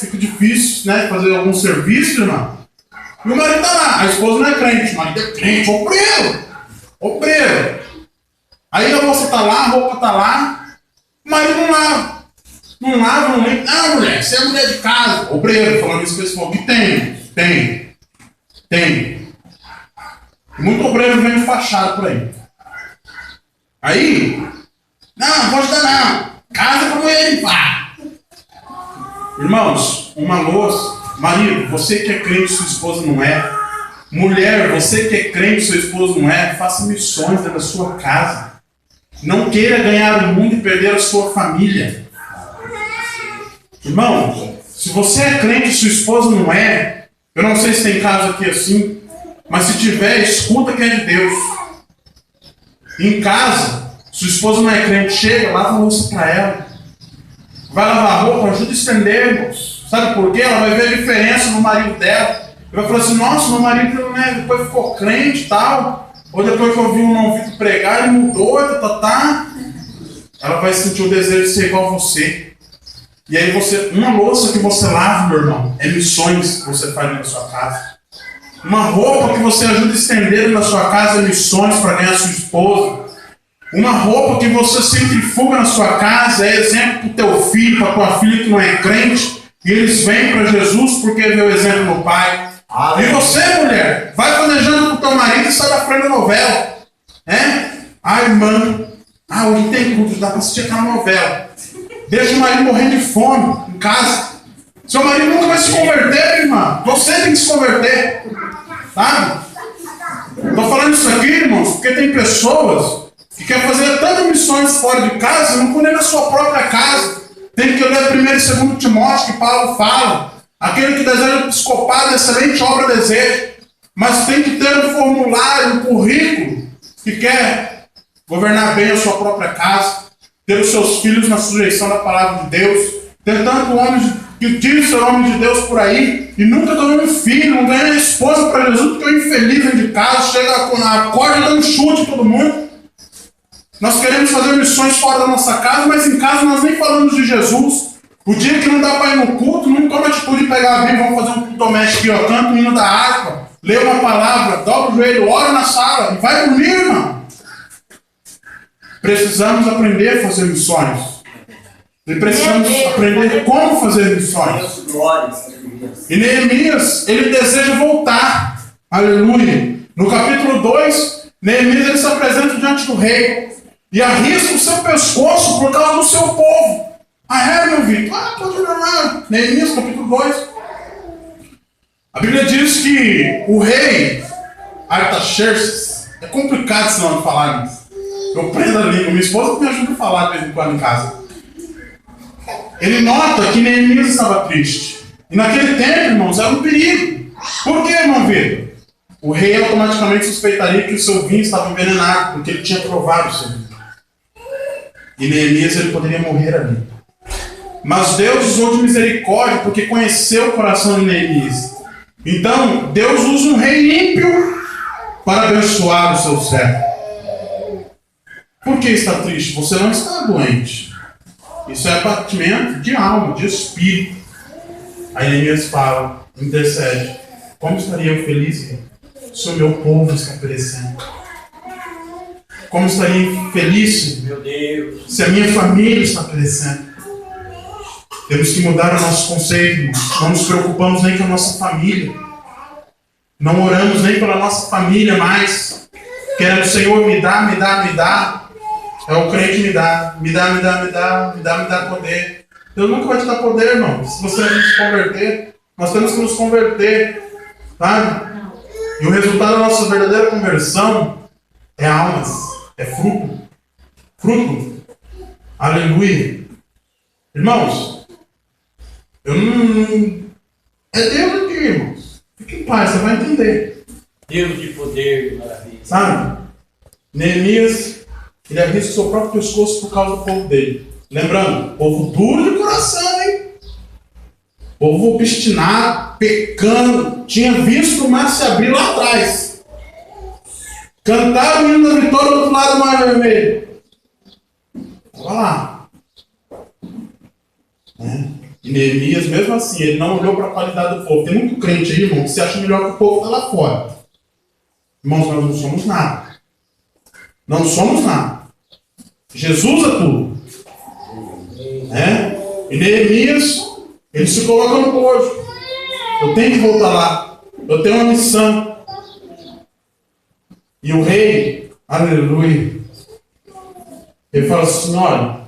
fica difícil, né, fazer algum serviço, irmão. E o marido tá lá, a esposa não é crente, o marido é crente, obreiro. Aí a moça tá lá, a roupa tá lá, o marido não lava. Não lava, não limpa. Não, mulher, você é mulher de casa. Obreiro, falando isso, que falou que tem. Muito obreiro vem de fachada por aí. Aí, não pode dar não. Casa pra mulher limpar. Irmãos, uma louça. Marido, você que é crente, sua esposa não é. Mulher, você que é crente, sua esposa não é. Faça missões dentro da sua casa. Não queira ganhar o mundo e perder a sua família. Irmão, se você é crente e sua esposa não é, eu não sei se tem caso aqui assim, mas se tiver, escuta que é de Deus. Em casa, sua esposa não é crente, chega, lava a louça para ela. Vai lavar a roupa, ajuda a estender, irmãos. Sabe por quê? Ela vai ver a diferença no marido dela. Vai falar assim, nossa, meu marido, né, depois ficou crente e tal. Ou depois que eu vi o irmão Vitor pregar, ele mudou, Ela vai sentir o desejo de ser igual a você. E aí uma louça que você lava, meu irmão, é missões que você faz na sua casa. Uma roupa que você ajuda a estender na sua casa é missões para ganhar sua esposa. Uma roupa que você centrifuga na sua casa é exemplo para o teu filho, para a tua filha que não é crente. E eles vêm para Jesus porque vê o exemplo do pai. E você, mulher, vai planejando com o teu marido e sai da frente da novela. Ai, irmã, hoje tem culto, dá para assistir aquela novela. Deixa o marido morrendo de fome em casa. Seu marido nunca vai se converter, irmã. Você tem que se converter. Sabe? Estou falando isso aqui, irmãos, porque tem pessoas que querem fazer tantas missões fora de casa e não podem na sua própria casa. Tem que ler 1 e 2 Timóteo, que Paulo fala. Aquele que deseja um episcopado, excelente obra deseja. Mas tem que ter um formulário, um currículo que quer governar bem a sua própria casa, ter os seus filhos na sujeição da palavra de Deus, ter tanto homens que diz ser homem de Deus por aí e nunca ganhou um filho, não ganhou esposa para Jesus, porque é um infeliz dentro de casa, chega na corda dando chute em todo mundo. Nós queremos fazer missões fora da nossa casa, mas em casa nós nem falamos de Jesus. O dia que não dá para ir no culto, não toma atitude de pegar a Bíblia, vamos fazer um culto doméstico aqui, ó, canta o hino da harpa, lê uma palavra, dobra o joelho, ora na sala e vai dormir, irmão. Precisamos aprender a fazer missões. E precisamos aprender como fazer missões. E Neemias, ele deseja voltar. Aleluia. No capítulo 2, Neemias ele se apresenta diante do rei e arrisca o seu pescoço por causa do seu povo. Meu Vitor? Pode olhar. Neemias, capítulo 2. A Bíblia diz que o rei Artaxerxes, é complicado esse nome de falar isso. Eu prendo a língua, minha esposa me ajuda a falar de vez em quando em casa. Ele nota que Neemias estava triste. E naquele tempo, irmãos, era um perigo. Por quê, irmão Vitor? O rei automaticamente suspeitaria que o seu vinho estava envenenado, porque ele tinha provado o seu vinho. E Neemias ele poderia morrer ali. Mas Deus usou de misericórdia, porque conheceu o coração de Neemias. Então, Deus usa um rei ímpio para abençoar o seu servo. Por que está triste? Você não está doente. Isso é abatimento de alma, de espírito. Aí Neemias fala, intercede. Como estaria eu feliz se o meu povo está perecendo? Como estaria feliz, meu Deus, se a minha família está perecendo? Temos que mudar o nosso conceito, irmãos. Não nos preocupamos nem com a nossa família. Não oramos nem pela nossa família mais. Querendo, Senhor, me dá. É o crente me dá poder. Deus nunca vai te dar poder, irmão. Se você não se converter, nós temos que nos converter, sabe? E o resultado da nossa verdadeira conversão é almas, é fruto. Aleluia. Irmãos, é Deus aqui, irmãos. Fique em paz, você vai entender. Deus de poder, de maravilha. Sabe? Neemias, ele arrisca o seu próprio pescoço por causa do povo dele. Lembrando, povo duro de coração, hein? Povo obstinado, pecando. Tinha visto o mar se abrir lá atrás. Cantaram o hino da vitória do outro lado do Mar Vermelho. Olha lá. E Neemias, mesmo assim, ele não olhou para a qualidade do povo. Tem muito crente aí, irmão, que se acha melhor que o povo que está lá fora. Irmãos, nós não somos nada. Não somos nada. Jesus é tudo. E Neemias, ele se coloca no pojo. Eu tenho que voltar lá. Eu tenho uma missão. E o rei, aleluia, ele fala assim, olha,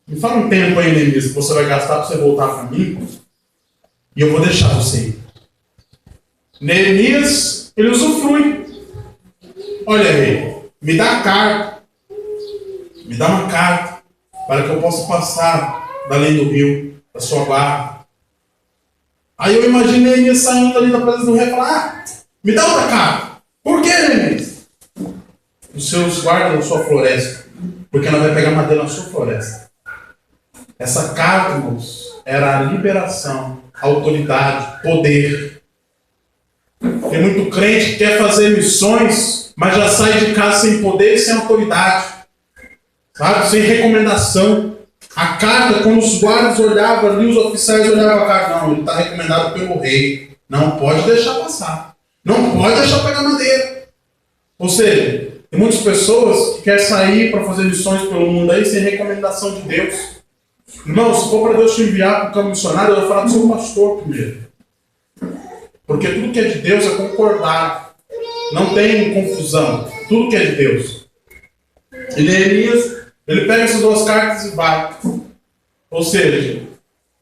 me fala um tempo aí, Neemias, que você vai gastar para você voltar para mim, e eu vou deixar você ir. Neemias, ele usufrui. Olha, rei, me dá a carta. Me dá uma carta para que eu possa passar da lei do rio, da sua barra. Aí eu imaginei Neemias saindo ali da presença do rei e falar, me dá outra carta. Por que, Neemias? Os seus guardam a sua floresta, porque ela vai pegar madeira na sua floresta. Essa carta, irmãos, era a liberação, a autoridade, poder. Tem muito crente que quer fazer missões, mas já sai de casa sem poder e sem autoridade. Sabe? Sem recomendação. A carta, quando os guardas olhavam ali, os oficiais olhavam a carta. Não, ele está recomendado pelo rei. Não pode deixar passar. Não pode deixar pegar madeira. Ou seja, tem muitas pessoas que querem sair para fazer missões pelo mundo aí sem recomendação de Deus. Irmão, se for para Deus te enviar para o campo missionário, eu vou falar do seu pastor primeiro. Porque tudo que é de Deus é concordado. Não tem confusão. Tudo que é de Deus. E Neemias, ele pega essas duas cartas e vai. Ou seja,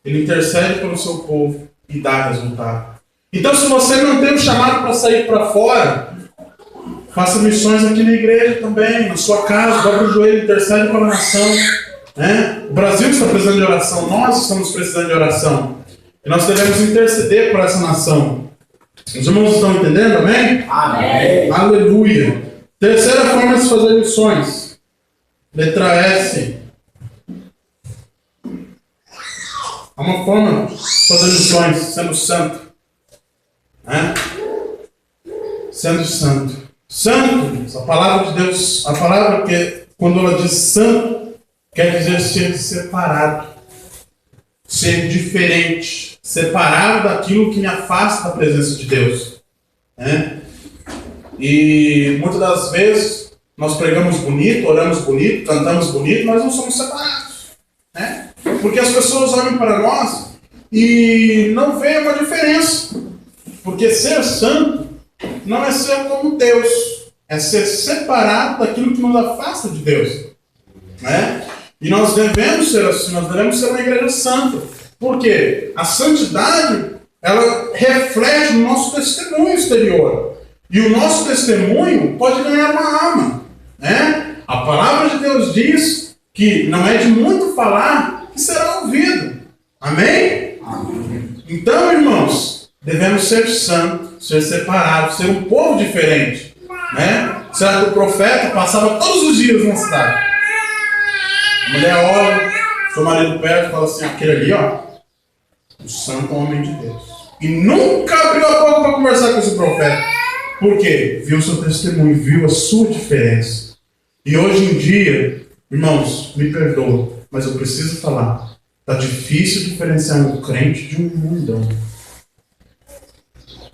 ele intercede pelo seu povo e dá resultado. Então, se você não tem um chamado para sair para fora, faça missões aqui na igreja também, na sua casa, dobra o joelho, intercede pela nação. O Brasil está precisando de oração, nós estamos precisando de oração. E nós devemos interceder por essa nação. Os irmãos estão entendendo, amém? Amém. Aleluia. Terceira forma de se fazer missões. Letra S. Há uma forma de fazer missões, sendo santo. Sendo santo. Santo, a palavra de Deus, a palavra que, quando ela diz santo, quer dizer ser separado, ser diferente, separado daquilo que me afasta da presença de Deus. E muitas das vezes nós pregamos bonito, oramos bonito, cantamos bonito, mas não somos separados. Porque as pessoas olham para nós e não veem uma diferença. Porque ser santo não é ser como Deus, é ser separado daquilo que nos afasta de Deus. E nós devemos ser assim, nós devemos ser uma igreja santa. Por quê? A santidade, ela reflete o nosso testemunho exterior. E o nosso testemunho pode ganhar uma alma. A palavra de Deus diz que não é de muito falar que será ouvido. Amém? Amém. Então, irmãos, devemos ser santos, ser separados, ser um povo diferente. Certo? O profeta passava todos os dias na cidade. A mulher olha, seu marido perto e fala assim, aquele ali, ó, o santo homem de Deus. E nunca abriu a boca para conversar com esse profeta. Por quê? Viu o seu testemunho, viu a sua diferença. E hoje em dia, irmãos, me perdoa, mas eu preciso falar. Está difícil diferenciar um crente de um mundão.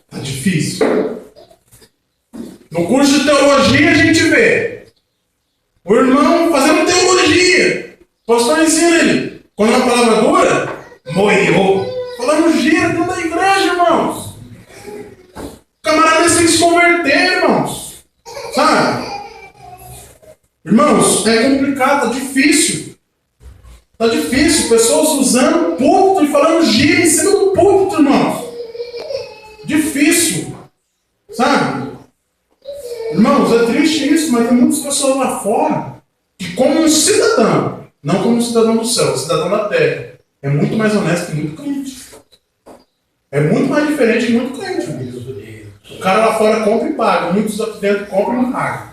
Está difícil. No curso de teologia a gente vê o irmão fazendo teologia. O pastor ensina ele. Quando a palavra dura, morreu. Falando gira dentro da igreja, irmãos. O camarada tem que se converter, irmãos. Sabe? Irmãos, é complicado, é difícil. Está difícil. Pessoas usando o púlpito e falando gira em cima do púlpito, irmãos. Difícil. Sabe? Irmãos, é triste isso, mas tem muitas pessoas lá fora que, como um cidadão, não como um cidadão do céu, cidadão da terra, é muito mais honesto que muito crente. É muito mais diferente que muito crente. O cara lá fora compra e paga, muitos aqui dentro compram e não pagam.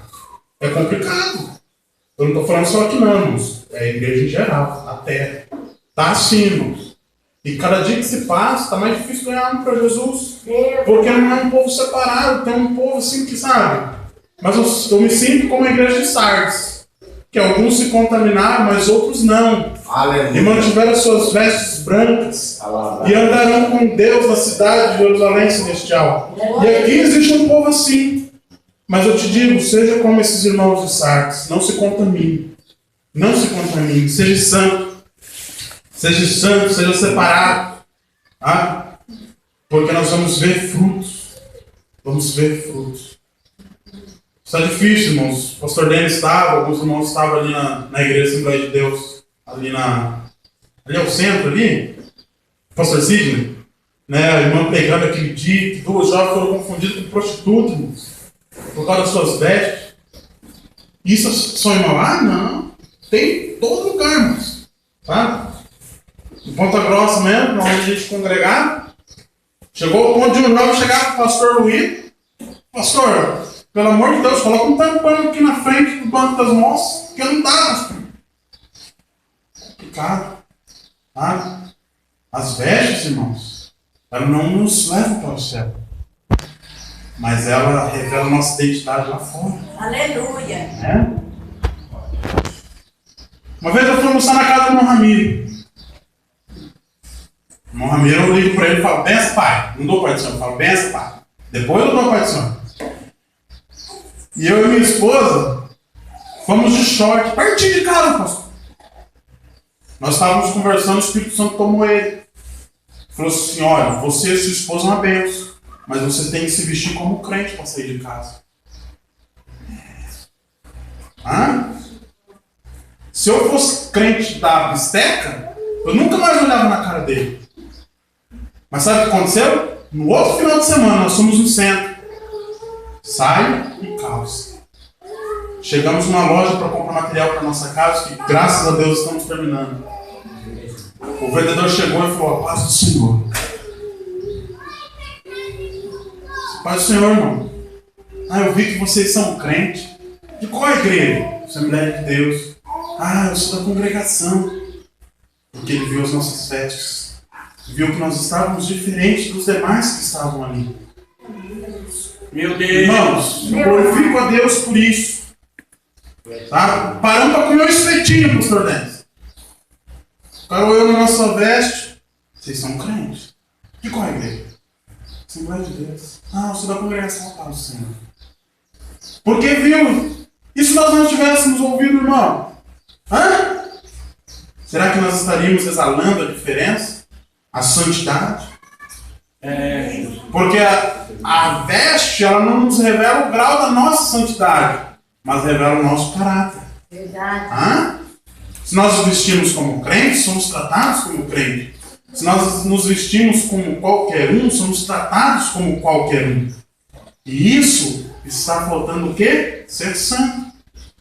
É complicado. Eu não estou falando só aqui não, irmãos. É a igreja em geral, a terra. Está assim, irmãos. E cada dia que se passa, está mais difícil ganhar alma para Jesus. Porque não é um povo separado, tem um povo assim que sabe. Mas eu me sinto como a igreja de Sardes. Que alguns se contaminaram, mas outros não. e mantiveram as suas vestes brancas, e andarão com Deus na cidade de Jerusalém celestial. E aqui existe um povo assim. Mas eu te digo, seja como esses irmãos de Sardes, não se contamine. Não se contamine, seja santo. Seja santo, seja separado. Tá? Porque nós vamos ver frutos. Vamos ver frutos. Está difícil, irmãos. O pastor Denis estava, alguns irmãos estavam ali na igreja Assembleia de Deus, ali ao centro, ali. Pastor Sidney, né, a irmã pregando aquele dia, que 2 jovens foram confundidos com prostitutas, irmãos, por causa das suas vestes. Isso só irmão? Ah, não. Tem em todo lugar, irmãos. Tá? Em Ponta Grossa mesmo, onde a gente congregava, chegou ao ponto de um jovem chegar para o pastor Luiz. Pastor, pelo amor de Deus, coloca um tampão aqui na frente do banco das moças, porque não dá, pastor. Complicado. Tá? As vestes, irmãos, elas não nos levam para o céu. Mas ela revela a nossa identidade lá fora. Aleluia. Né? Uma vez eu fui almoçar na casa do irmão Ramiro. O irmão Ramiro, eu ligo para ele e falo, benção, pai. Não dou partição, eu falo, benção, pai. Depois eu dou partição. E eu e minha esposa fomos de short, pertinho de casa, pastor. Nós estávamos conversando, o Espírito Santo tomou ele. Falou assim, olha, você e sua esposa é uma benção, mas você tem que se vestir como crente para sair de casa. Se eu fosse crente da bisteca, eu nunca mais olhava na cara dele. Mas sabe o que aconteceu? No outro final de semana, nós fomos no centro. Saio e calça. Chegamos numa loja para comprar material para nossa casa, que graças a Deus estamos terminando. O vendedor chegou e falou, a paz do Senhor. Paz do Senhor, irmão. Eu vi que vocês são crentes. De qual igreja? Assembleia de Deus. Eu sou da congregação. Porque ele viu as nossas vestes. Viu que nós estávamos diferentes dos demais que estavam ali. Meu Deus. Irmãos, eu glorifico a Deus por isso. Tá? Paramos para comer um espetinho, pastor Denis. O cara olhou na nossa veste. Vocês são crentes? De qual igreja? Assembleia de Deus. Eu sou da congregação, paz do Senhor. Porque viu? E se nós não tivéssemos ouvido, irmão? Será que nós estaríamos exalando a diferença? A santidade? Porque a veste, ela não nos revela o grau da nossa santidade, mas revela o nosso caráter. Verdade. Se nós nos vestimos como crentes, somos tratados como crentes. Se nós nos vestimos como qualquer um, somos tratados como qualquer um. E isso está faltando o quê? Ser santo,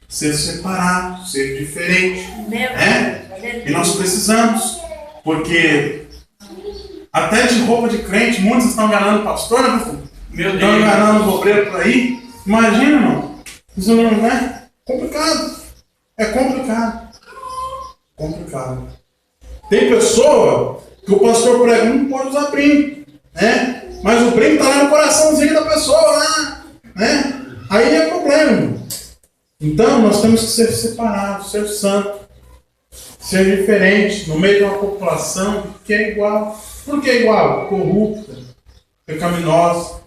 ser separado, ser diferente. E nós precisamos, porque até de roupa de crente, muitos estão enganando o pastor, né, pastor? Meu Deus. Estão enganando o obreiro por aí. Imagina, irmão. Isso não é complicado. É complicado. Complicado. Tem pessoa que o pastor prega, não pode usar brinco, né? Mas o brinco está lá no coraçãozinho da pessoa, né? Aí é problema, irmão. Então nós temos que ser separados, ser santos, ser diferentes no meio de uma população que é igual. Por que é igual? Corrupta, pecaminosa.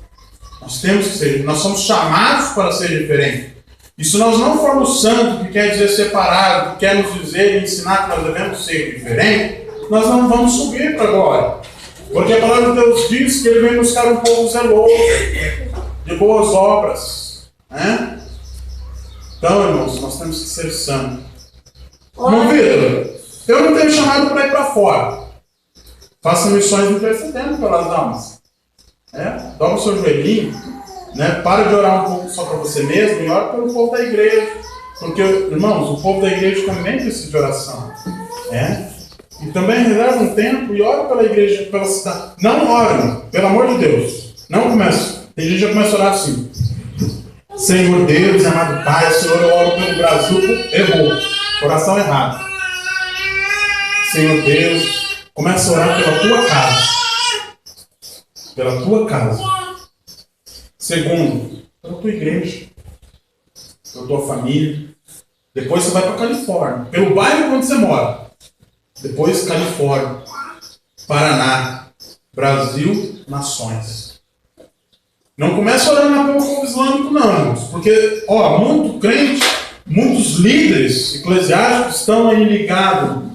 Nós temos que ser, nós somos chamados para ser diferentes. E se nós não formos santos, que quer dizer separado, que quer nos dizer e ensinar que nós devemos ser diferentes, nós não vamos subir para a glória. Porque a palavra de Deus diz que Ele vem buscar um povo zeloso, de boas obras. Né? Então, irmãos, nós temos que ser santos. Irmão Vitor, eu não tenho chamado para ir para fora. Faça missões intercedendo pelas almas. Dobra o seu joelhinho. Para de orar um pouco só para você mesmo e ora pelo povo da igreja. Porque, irmãos, o povo da igreja também precisa de oração. E também reserva um tempo e ora pela igreja, pela cidade. Não ora, pelo amor de Deus. Não começa. Tem gente que já começa a orar assim. Senhor Deus, amado Pai, Senhor, eu oro pelo Brasil. Errou. Oração errada. Senhor Deus, começa a orar pela tua casa. Pela tua casa. Segundo, pela tua igreja. Pela tua família. Depois você vai para a Califórnia. Pelo bairro onde você mora. depois Califórnia, Paraná, Brasil, nações. Não começa orando lá pelo povo islâmico, não, irmãos. Porque, muito crente, muitos líderes eclesiásticos estão aí ligados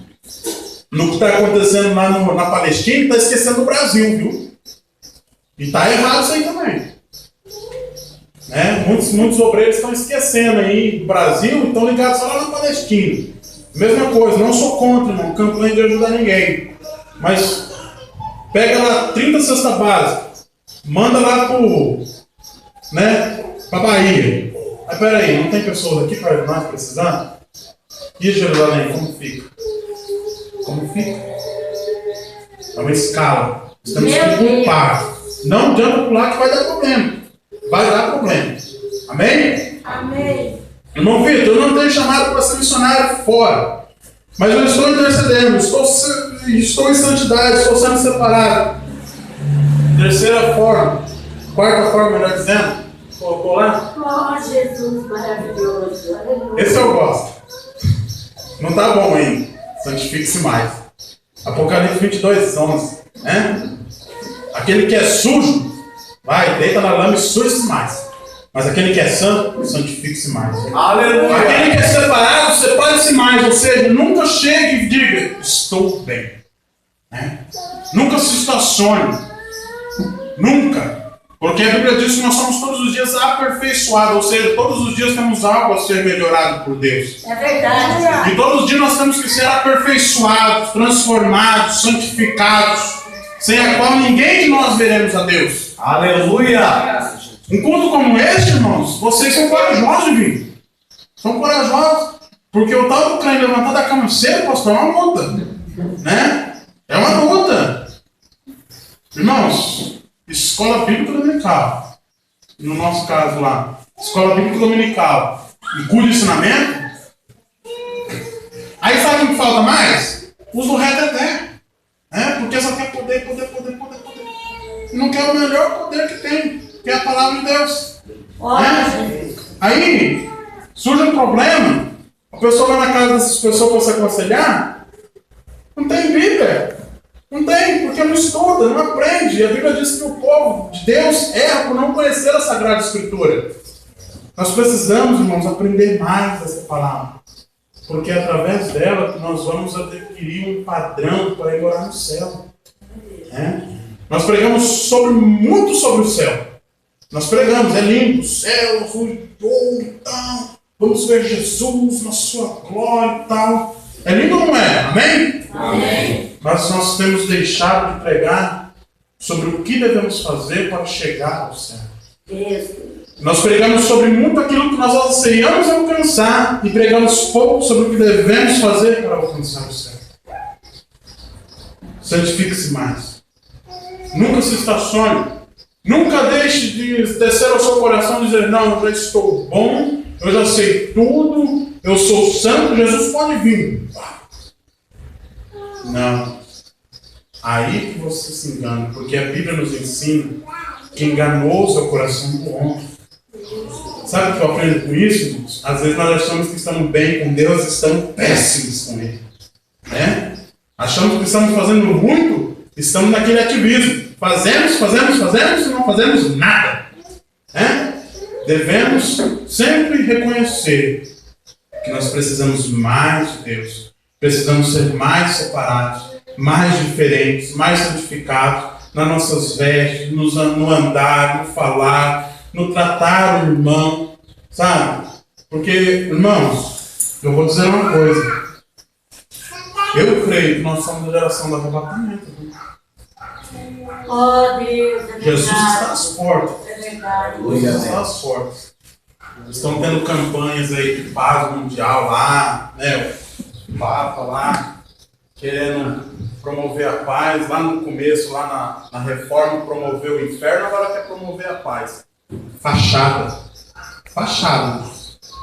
no que está acontecendo lá na Palestina e está esquecendo do Brasil, viu? E está errado isso aí também. Né? Muitos obreiros estão esquecendo aí do Brasil e estão ligados só lá na Palestina. Mesma coisa, não sou contra, não campanha de ajudar ninguém. Mas pega lá 30 cestas básicas, manda lá pra Bahia. Mas peraí, não tem pessoas aqui para nós precisando? E Jerusalém, como fica? Como fica? É uma escala. Temos que culpar. Não adianta pular que vai dar problema. Vai dar problema. Amém? Amém. Irmão Vitor, eu não tenho chamado para ser missionário fora. Mas eu estou intercedendo. Estou em santidade. Estou sendo separado. Terceira forma. Quarta forma, melhor dizendo. Colocou lá? Oh, Jesus maravilhoso. Aleluia. Esse eu gosto. Não está bom ainda. Santifique-se mais. Apocalipse 22, 11. Né? Aquele que é sujo, vai, deita na lama e suje-se mais. Mas aquele que é santo, santifique-se mais. Aleluia. Aquele que é separado, separe-se mais. Ou seja, nunca chegue e diga, estou bem. Né? Nunca se estacione. Nunca. Porque a Bíblia diz que nós somos todos os dias aperfeiçoados. Ou seja, todos os dias temos algo a ser melhorado por Deus. É verdade. E todos os dias nós temos que ser aperfeiçoados, transformados, santificados, sem a qual ninguém de nós veremos a Deus. Aleluia. Um culto como este, irmãos, vocês são corajosos, viu? São corajosos. Porque o tal do crente levantar da cama cedo, pastor, é uma luta. Né? É uma luta. Irmãos, escola bíblica dominical. No nosso caso lá, escola bíblica dominical. E curso de ensinamento. Aí sabe o que falta mais? Usa o reteté. Porque só quer poder. E não quer o melhor poder que tem, que é a palavra de Deus. Aí surge um problema, a pessoa vai na casa dessas pessoas para se aconselhar, não tem Bíblia. Não tem, porque não estuda, não aprende. E a Bíblia diz que o povo de Deus erra por não conhecer a Sagrada Escritura. Nós precisamos, irmãos, aprender mais essa palavra. Porque é através dela que nós vamos adquirir um padrão para ir morar no céu. Nós pregamos muito sobre o céu. Nós pregamos, é lindo, o céu, tal. Vamos ver Jesus na sua glória e tal. É lindo ou não é? Amém? Amém. Mas nós temos deixado de pregar sobre o que devemos fazer para chegar ao céu. Nós pregamos sobre muito aquilo que nós anseiamos alcançar e pregamos pouco sobre o que devemos fazer para alcançar o céu. Santifique-se mais. Nunca se estacione. Nunca deixe de descer ao seu coração e dizer, não, eu já estou bom, eu já sei tudo, eu sou santo, Jesus pode vir. Não. Aí que você se engana, porque a Bíblia nos ensina que enganoso é o coração do homem. Sabe o que eu aprendo com isso, irmãos? Às vezes nós achamos que estamos bem com Deus e estamos péssimos com Ele. Achamos que estamos fazendo muito, estamos naquele ativismo. Fazemos e não fazemos nada. Devemos sempre reconhecer que nós precisamos mais de Deus. Precisamos ser mais separados, mais diferentes, mais santificados nas nossas vestes, no andar, no falar, no tratar o irmão, sabe? Porque, irmãos, eu vou dizer uma coisa. Eu creio que nós somos a geração do arrebatamento. Oh, Deus, é verdade. Jesus está às portas. É verdade. Jesus está às portas. Estão tendo campanhas aí de paz mundial lá, né? O Papa lá, querendo promover a paz. Lá no começo, lá na reforma, promoveu o inferno, agora quer promover a paz. Fachada. Fachada.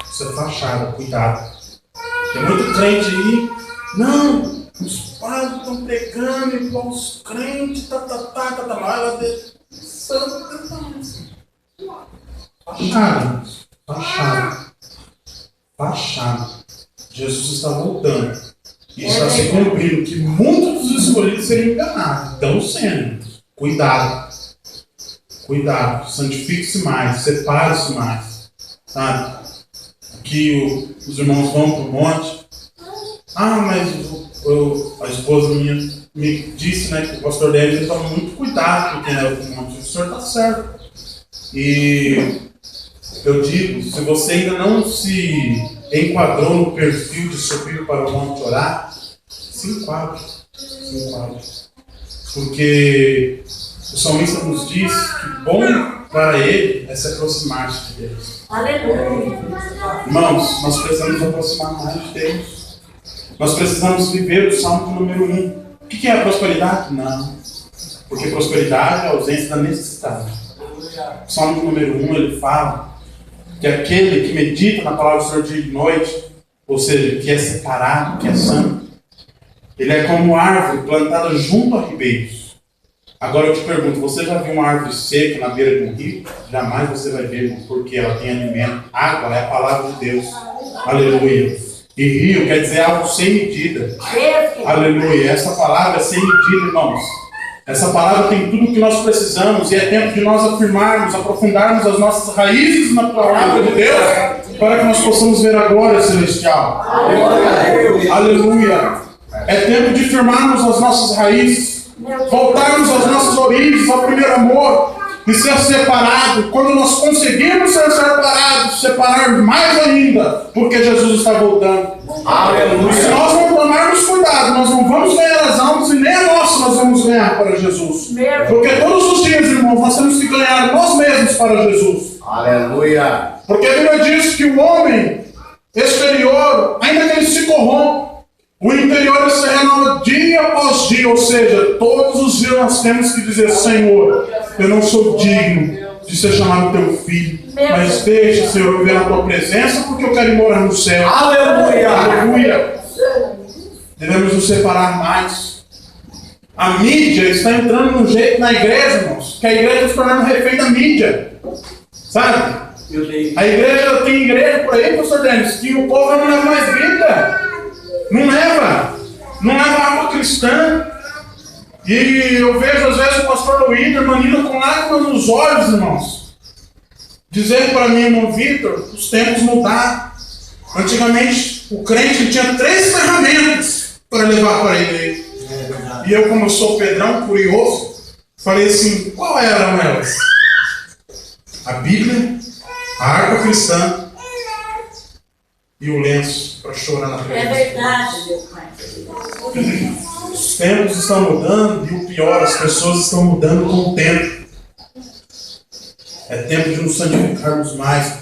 Isso é fachada, cuidado. Tem muito crente aí. Não, os padres estão pregando igual os crentes, Fachada. Fachada. Jesus está voltando. E está se cumprindo que muitos dos escolhidos seriam enganados. Estão sendo. Cuidado. Cuidado. Santifique-se mais. Separe-se mais. Sabe? Que os irmãos vão para o monte. Mas a esposa minha me disse, né, que o pastor David toma muito cuidado com quem leva para o monte. O senhor está certo. E eu digo, se você ainda não se enquadrou no perfil de subir para o monte orar, se enquadre. Porque o salmista nos diz que bom para ele é se aproximar de Deus. Aleluia. Irmãos, nós precisamos nos aproximar mais de Deus. Nós precisamos viver o Salmo número 1. O que é a prosperidade? Não. Porque prosperidade é a ausência da necessidade. O Salmo número 1, ele fala que aquele que medita na palavra do Senhor dia e noite, ou seja, que é separado, que é santo, ele é como árvore plantada junto a ribeiros. Agora eu te pergunto, você já viu uma árvore seca na beira de um rio? Jamais você vai ver, porque ela tem alimento. Água é a palavra de Deus. Aleluia. E rio quer dizer algo sem medida. Aleluia. Essa palavra é sem medida, irmãos. Essa palavra tem tudo o que nós precisamos. E é tempo de nós afirmarmos, aprofundarmos as nossas raízes na palavra de Deus, para que nós possamos ver a glória celestial. Aleluia. É tempo de firmarmos as nossas raízes, voltarmos às nossas origens, ao primeiro amor, e ser separado. Quando nós conseguirmos ser separados, separarmos mais ainda, porque Jesus está voltando. Aleluia. Se nós não tomarmos cuidado, nós não vamos ganhar as almas e nem a nossa nós vamos ganhar para Jesus. Porque todos os dias, irmãos, nós temos que ganhar nós mesmos para Jesus. Aleluia. Porque a Bíblia diz que o homem exterior, ainda que ele se corrompa, o interior se renova dia após dia, ou seja, todos os dias nós temos que dizer: Senhor, eu não sou digno de ser chamado teu filho, mas deixa, Senhor, eu ver a tua presença, porque eu quero ir morar no céu. Aleluia. Aleluia. Devemos nos separar mais. A mídia está entrando num jeito na igreja, irmãos, que a igreja está se tornando refém da mídia. Sabe? A igreja, tem igreja por aí, pastor Denis, que o povo não leva mais Bíblia. Não leva água cristã. E eu vejo às vezes o pastor Luiz, irmã, com lágrimas nos olhos, irmãos, dizendo para mim: irmão Vitor, os tempos mudaram. Antigamente o crente tinha 3 ferramentas para levar para a igreja. E eu, como eu sou Pedrão, curioso, falei assim: qual eram elas? A Bíblia, a harpa cristã e o lenço para chorar na frente. É verdade, meu pai. Os tempos estão mudando e o pior, as pessoas estão mudando com o tempo. É tempo de nos santificarmos mais.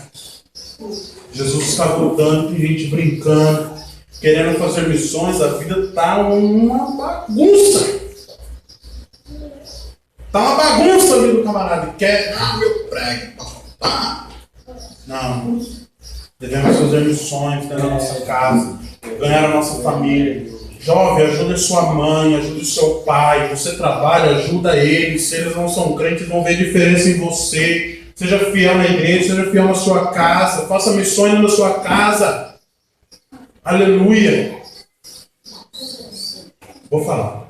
Jesus está voltando, tem gente brincando, querendo fazer missões. A vida está uma bagunça. Está uma bagunça ali do camarada. Quer, eu prego. Não. Devemos fazer missões dentro da nossa casa, ganhar a nossa família. Jovem, ajude a sua mãe, ajude o seu pai. Você trabalha, ajuda eles. Se eles não são crentes, vão ver diferença em você. Seja fiel na igreja, seja fiel na sua casa. Faça missões na sua casa. Aleluia. Vou falar.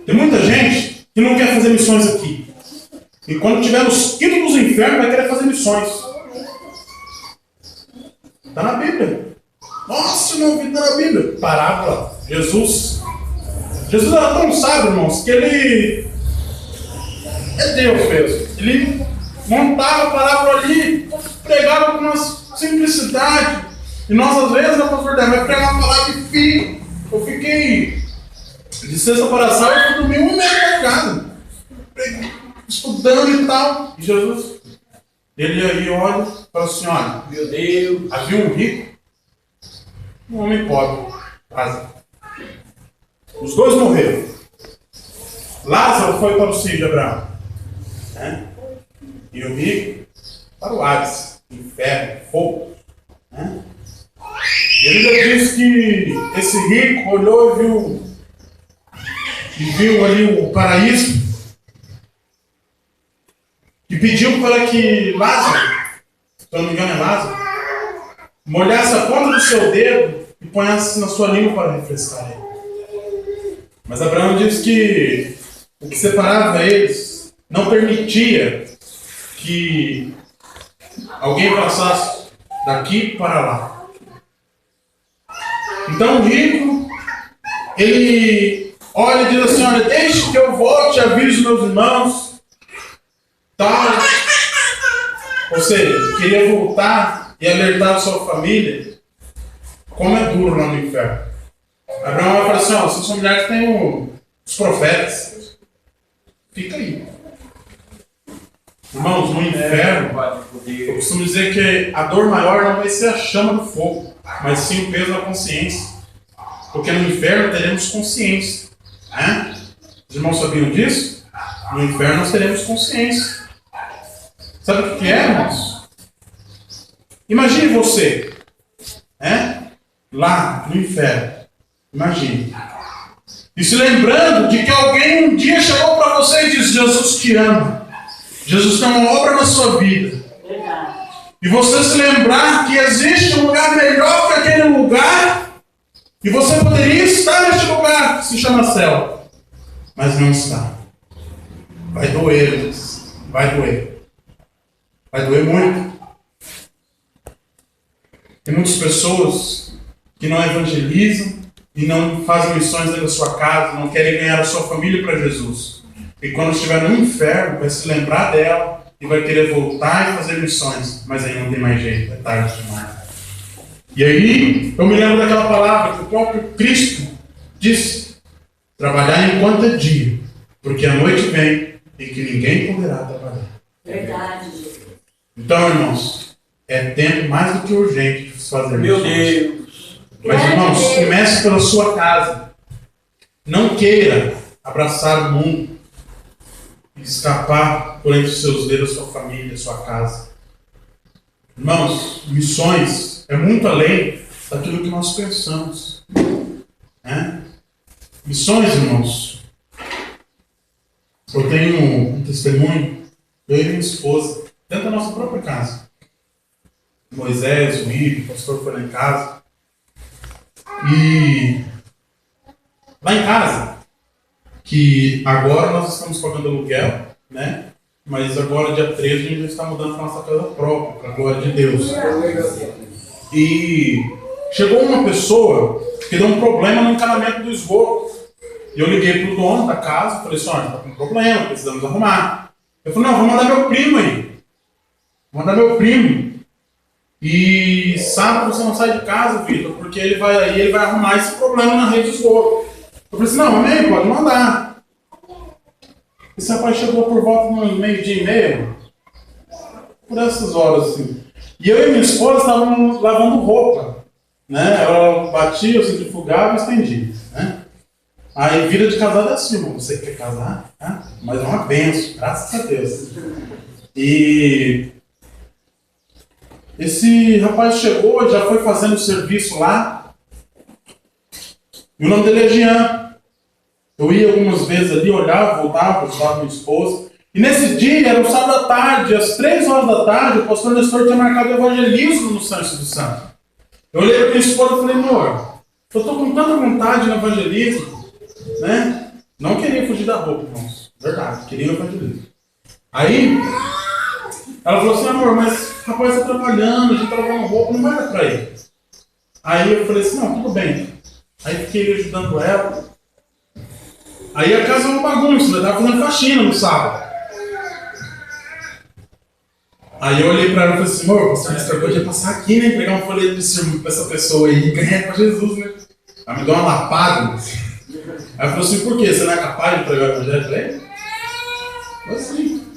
Tem muita gente que não quer fazer missões aqui. E quando tiver nos quintos dos infernos, vai querer fazer missões. Está na Bíblia. Nossa, não vi, está na Bíblia. Parábola. Jesus era tão sábio, irmãos, que ele é Deus mesmo. Ele montava a parábola ali, pregava com uma simplicidade. E nós, às vezes, a pastor Débora vai pregar uma palavra e fica. Eu fiquei de sexta para sábado, eu dormi 1 mês pregado, estudando e tal. E Jesus, ele aí olha e fala assim: olha, Meu Deus. havia um rico, um homem pobre, Lázaro. Os dois morreram. Lázaro foi para o seio de Abraão, né? E o rico para o Hades, inferno, fogo, né? E ele já diz que esse rico olhou e viu ali o paraíso, e pediu para que Lázaro, se eu não me engano é Lázaro, molhasse a ponta do seu dedo e ponhasse na sua língua para refrescar ele. Mas Abraão diz que o que separava eles não permitia que alguém passasse daqui para lá. Então o rico, ele olha e diz assim: olha, deixe que eu volte e avise os meus irmãos, tal. Ou seja, queria voltar e alertar a sua família como é duro lá no inferno. Abraão vai falar assim: ó, seus familiares têm os profetas, fica aí. Irmãos, no inferno, eu costumo dizer que a dor maior não vai ser a chama do fogo, mas sim o peso da consciência. Porque no inferno teremos consciência. Né? Os irmãos sabiam disso? No inferno nós teremos consciência. Sabe o que é, irmãos? Imagine você, né? Lá no inferno. Imagine. E se lembrando de que alguém um dia chegou para você e disse: Jesus te ama. Jesus tem uma obra na sua vida. Verdade. E você se lembrar que existe um lugar melhor que aquele lugar, e você poderia estar neste lugar que se chama céu, mas não está. Vai doer, irmãos. Vai doer. Vai doer muito. Tem muitas pessoas que não evangelizam e não fazem missões dentro da sua casa, não querem ganhar a sua família para Jesus. E quando estiver no inferno, vai se lembrar dela e vai querer voltar e fazer missões. Mas aí não tem mais jeito, é tarde demais. E aí, eu me lembro daquela palavra que o próprio Cristo disse: trabalhar enquanto é dia, porque a noite vem em que ninguém poderá trabalhar. Verdade. Então, irmãos, é tempo mais do que urgente de fazer Meu missões. Deus. Mas, irmãos, comece pela sua casa. Não queira abraçar o mundo e escapar por entre os seus dedos a sua família, a sua casa. Irmãos, missões é muito além daquilo que nós pensamos. Né? Missões, irmãos. Eu tenho um testemunho, eu e minha esposa, dentro da nossa própria casa. Moisés, o Ivo, o pastor foi lá em casa. E lá em casa, que agora nós estamos pagando aluguel, né? Mas agora, dia 13, a gente já está mudando para a nossa casa própria, para a glória de Deus. E chegou uma pessoa que deu um problema no encanamento do esgoto. E eu liguei para o dono da casa e falei assim: olha, está com um problema, precisamos arrumar. Eu falei: não, vou mandar meu primo aí. Vou mandar meu primo. E sábado você não sai de casa, Vitor, porque ele vai aí, ele vai arrumar esse problema na rede de esgoto. Eu falei assim: não, amém, pode mandar. Esse rapaz chegou por volta de meio-dia e meio, por essas horas assim. E eu e minha esposa estávamos lavando roupa, né? Ela batia, eu centrifugava e estendia, né? Aí vida de casado é assim: você quer casar? Né? Mas é uma bênção, graças a Deus. E esse rapaz chegou, já foi fazendo serviço lá. E o nome dele é Jean. Eu ia algumas vezes ali, olhava, voltava, ajudava minha esposa. E nesse dia, era um sábado à tarde, às 3 horas da tarde, o pastor Nestor tinha marcado evangelismo no Santo do Santo. Eu olhei para minha esposa e falei: amor, eu estou com tanta vontade no evangelismo, né? Não queria fugir da roupa, irmãos. Verdade, queria o evangelismo. Aí, ela falou assim: amor, mas o rapaz está trabalhando, a gente está lavando roupa, não vai dar para ir. Aí eu falei assim: não, tudo bem. Aí fiquei ajudando ela. Aí a casa é uma bagunça, eu estava fazendo faxina no sábado. Aí eu olhei para ela e falei assim: amor, você podia passar aqui, né? Pegar um folheto de sermão para essa pessoa aí e ganhar para Jesus, né? Ela me deu uma lapada. Aí ela falou assim: por quê? Você não é capaz de pregar o evangelho para ele? Eu assim.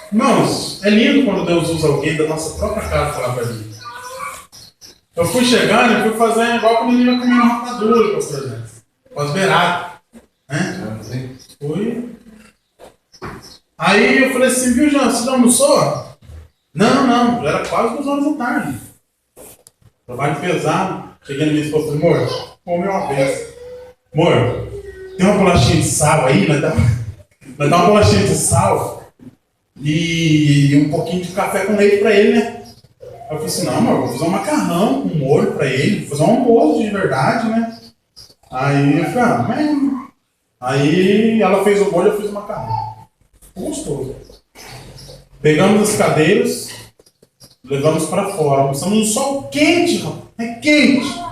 Irmãos, é lindo quando Deus usa alguém da nossa própria casa para falar para mim. Eu fui chegando e fui fazendo igual quando ele ia comer uma rapadura, pastor José. Com as beiradas. Né? Fui. Aí eu falei assim: viu, Jean, você já almoçou? Não, já era quase 2 horas da tarde. Trabalho pesado. Cheguei na minha esposa e falei: amor, come uma vez. Amor, tem uma bolachinha de sal aí? Nós dá uma bolachinha de sal e um pouquinho de café com leite pra ele, né? Aí eu falei assim: não, amor, vou fazer um macarrão com molho pra ele, vou fazer um almoço de verdade, né? Aí eu falei: ah, mas Aí ela fez o molho, eu fiz o macarrão. Ficou gostoso. Pegamos as cadeiras, levamos para fora. Almoçamos no sol quente, rapaz. É quente.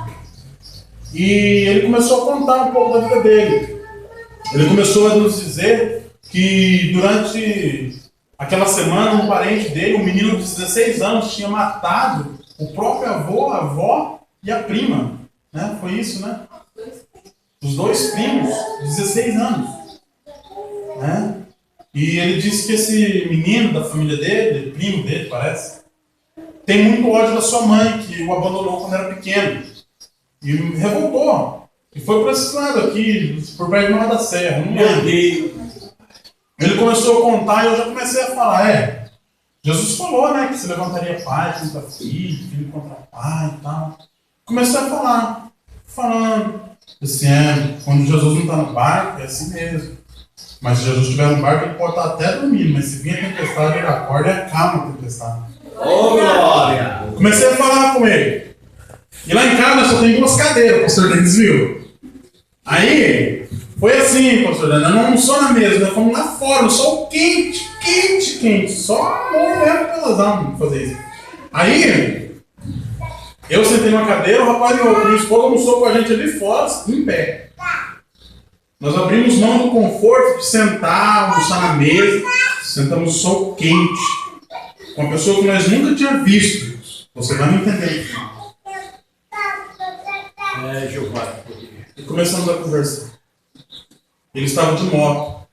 E ele começou a contar um pouco da vida dele. Ele começou a nos dizer que durante aquela semana, um parente dele, um menino de 16 anos, tinha matado o próprio avô, a avó e a prima. Né? Foi isso, né? Os dois primos, 16 anos. Né? E ele disse que esse menino da família dele, primo dele, parece, tem muito ódio da sua mãe, que o abandonou quando era pequeno. E revoltou. E foi para esse lado aqui, por perto de Nova da Serra. Não lembro. Ele começou a contar e eu já comecei a falar, Jesus falou, né, que se levantaria pai contra filho, filho contra pai e tal. Comecei a falar, falando, assim, quando Jesus não está no barco, é assim mesmo. Mas se Jesus estiver no barco, ele pode estar até dormindo, mas se vir a tempestade, ele acorda e acalma a tempestade. Ô, glória! Comecei a falar com ele. E lá em casa só tem 2 cadeiras, pastor Denis, viu? Aí, foi assim, pastor Denis, não almoçou na mesa, nós fomos lá fora, no sol quente, quente, quente. Só amor mesmo pelas almas fazer isso. Aí, eu sentei numa cadeira, o rapaz e o esposo almoçou com a gente ali fora, em pé. Nós abrimos mão do conforto de sentar, almoçar na mesa, sentamos no sol quente, com uma pessoa que nós nunca tínhamos visto. Você vai me entender. Jeová. E começamos a conversar. Ele estava de moto.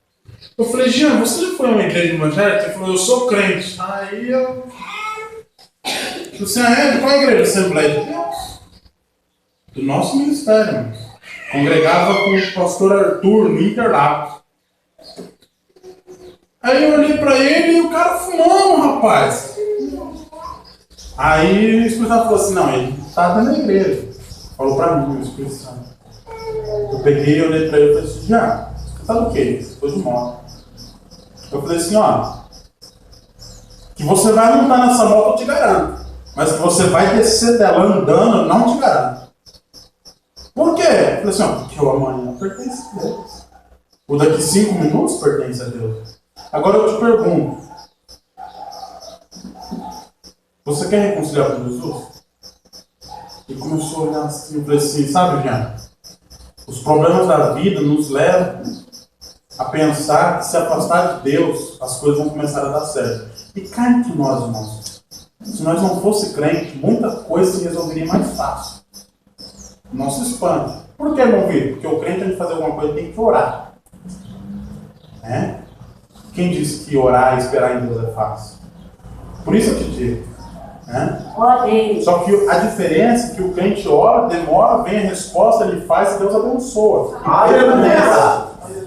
Eu falei, Jean, você já foi a uma igreja evangélica? Ele falou, eu sou crente. Aí eu... Você é? Qual é a igreja? Assembleia de Deus? Do nosso ministério, mano. Congregava com o pastor Arthur no Interlagos. Aí eu olhei pra ele e o cara fumando, rapaz. Aí o Espírito Santo falou assim, não, ele tá dentro da igreja. Falou pra mim, o Espírito Santo. Eu peguei e olhei pra ele e falei assim, já, você sabe o quê? Você foi de moto. Eu falei assim, ó, que você vai montar nessa moto, eu te garanto. Mas que você vai descer dela andando, eu não te garanto. Por quê? Eu falei assim, ó, porque o amanhã pertence a Deus. O daqui 5 minutos pertence a Deus. Agora eu te pergunto, você quer reconciliar com Jesus? E começou a olhar assim, eu falei assim, sabe, Jean? Os problemas da vida nos levam a pensar que se afastar de Deus, as coisas vão começar a dar certo. E cá entre nós, irmãos, se nós não fosse crente, muita coisa se resolveria mais fácil. Não se espante. Por que não vir? Porque o crente, antes de fazer alguma coisa, tem que orar. Né? Quem disse que orar e esperar em Deus é fácil? Por isso eu te digo. Né? Só que a diferença é que o crente ora, demora, vem a resposta, ele faz e Deus abençoa.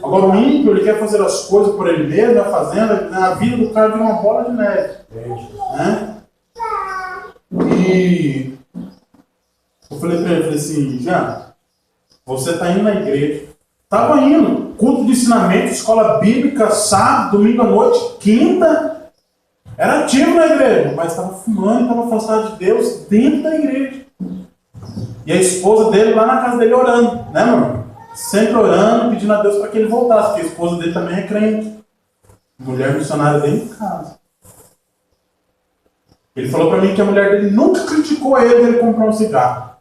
Agora o ímpio, ele quer fazer as coisas por ele mesmo, vai fazendo, a vida do cara vira uma bola de neve. Né? E eu falei pra ele, falei assim, Jean, você está indo na igreja. Estava indo, culto de ensinamento, escola bíblica, sábado, domingo à noite, quinta. Era ativo na igreja, mas estava fumando, estava afastado de Deus dentro da igreja. E a esposa dele lá na casa dele orando, né, meu irmão? Sempre orando, pedindo a Deus para que ele voltasse, porque a esposa dele também é crente. Mulher missionária dentro de casa. Ele falou para mim que a mulher dele nunca criticou ele de ele comprar um cigarro.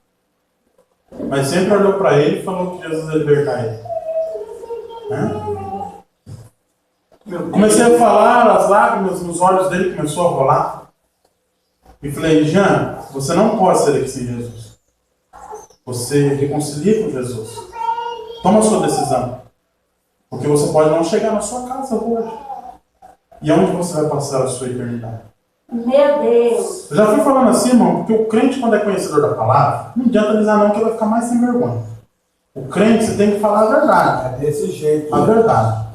Mas sempre olhou para ele e falou que Jesus ia libertar ele. Né? Comecei a falar, as lágrimas nos olhos dele começou a rolar. E falei, Jean, você não pode ser aqui sem Jesus. Você reconcilia com Jesus. Toma a sua decisão. Porque você pode não chegar na sua casa hoje. E onde você vai passar a sua eternidade? Meu Deus! Eu já fui falando assim, irmão, porque o crente, quando é conhecedor da palavra, não adianta dizer não, que ele vai ficar mais sem vergonha. O crente, você tem que falar a verdade. É desse jeito. A verdade.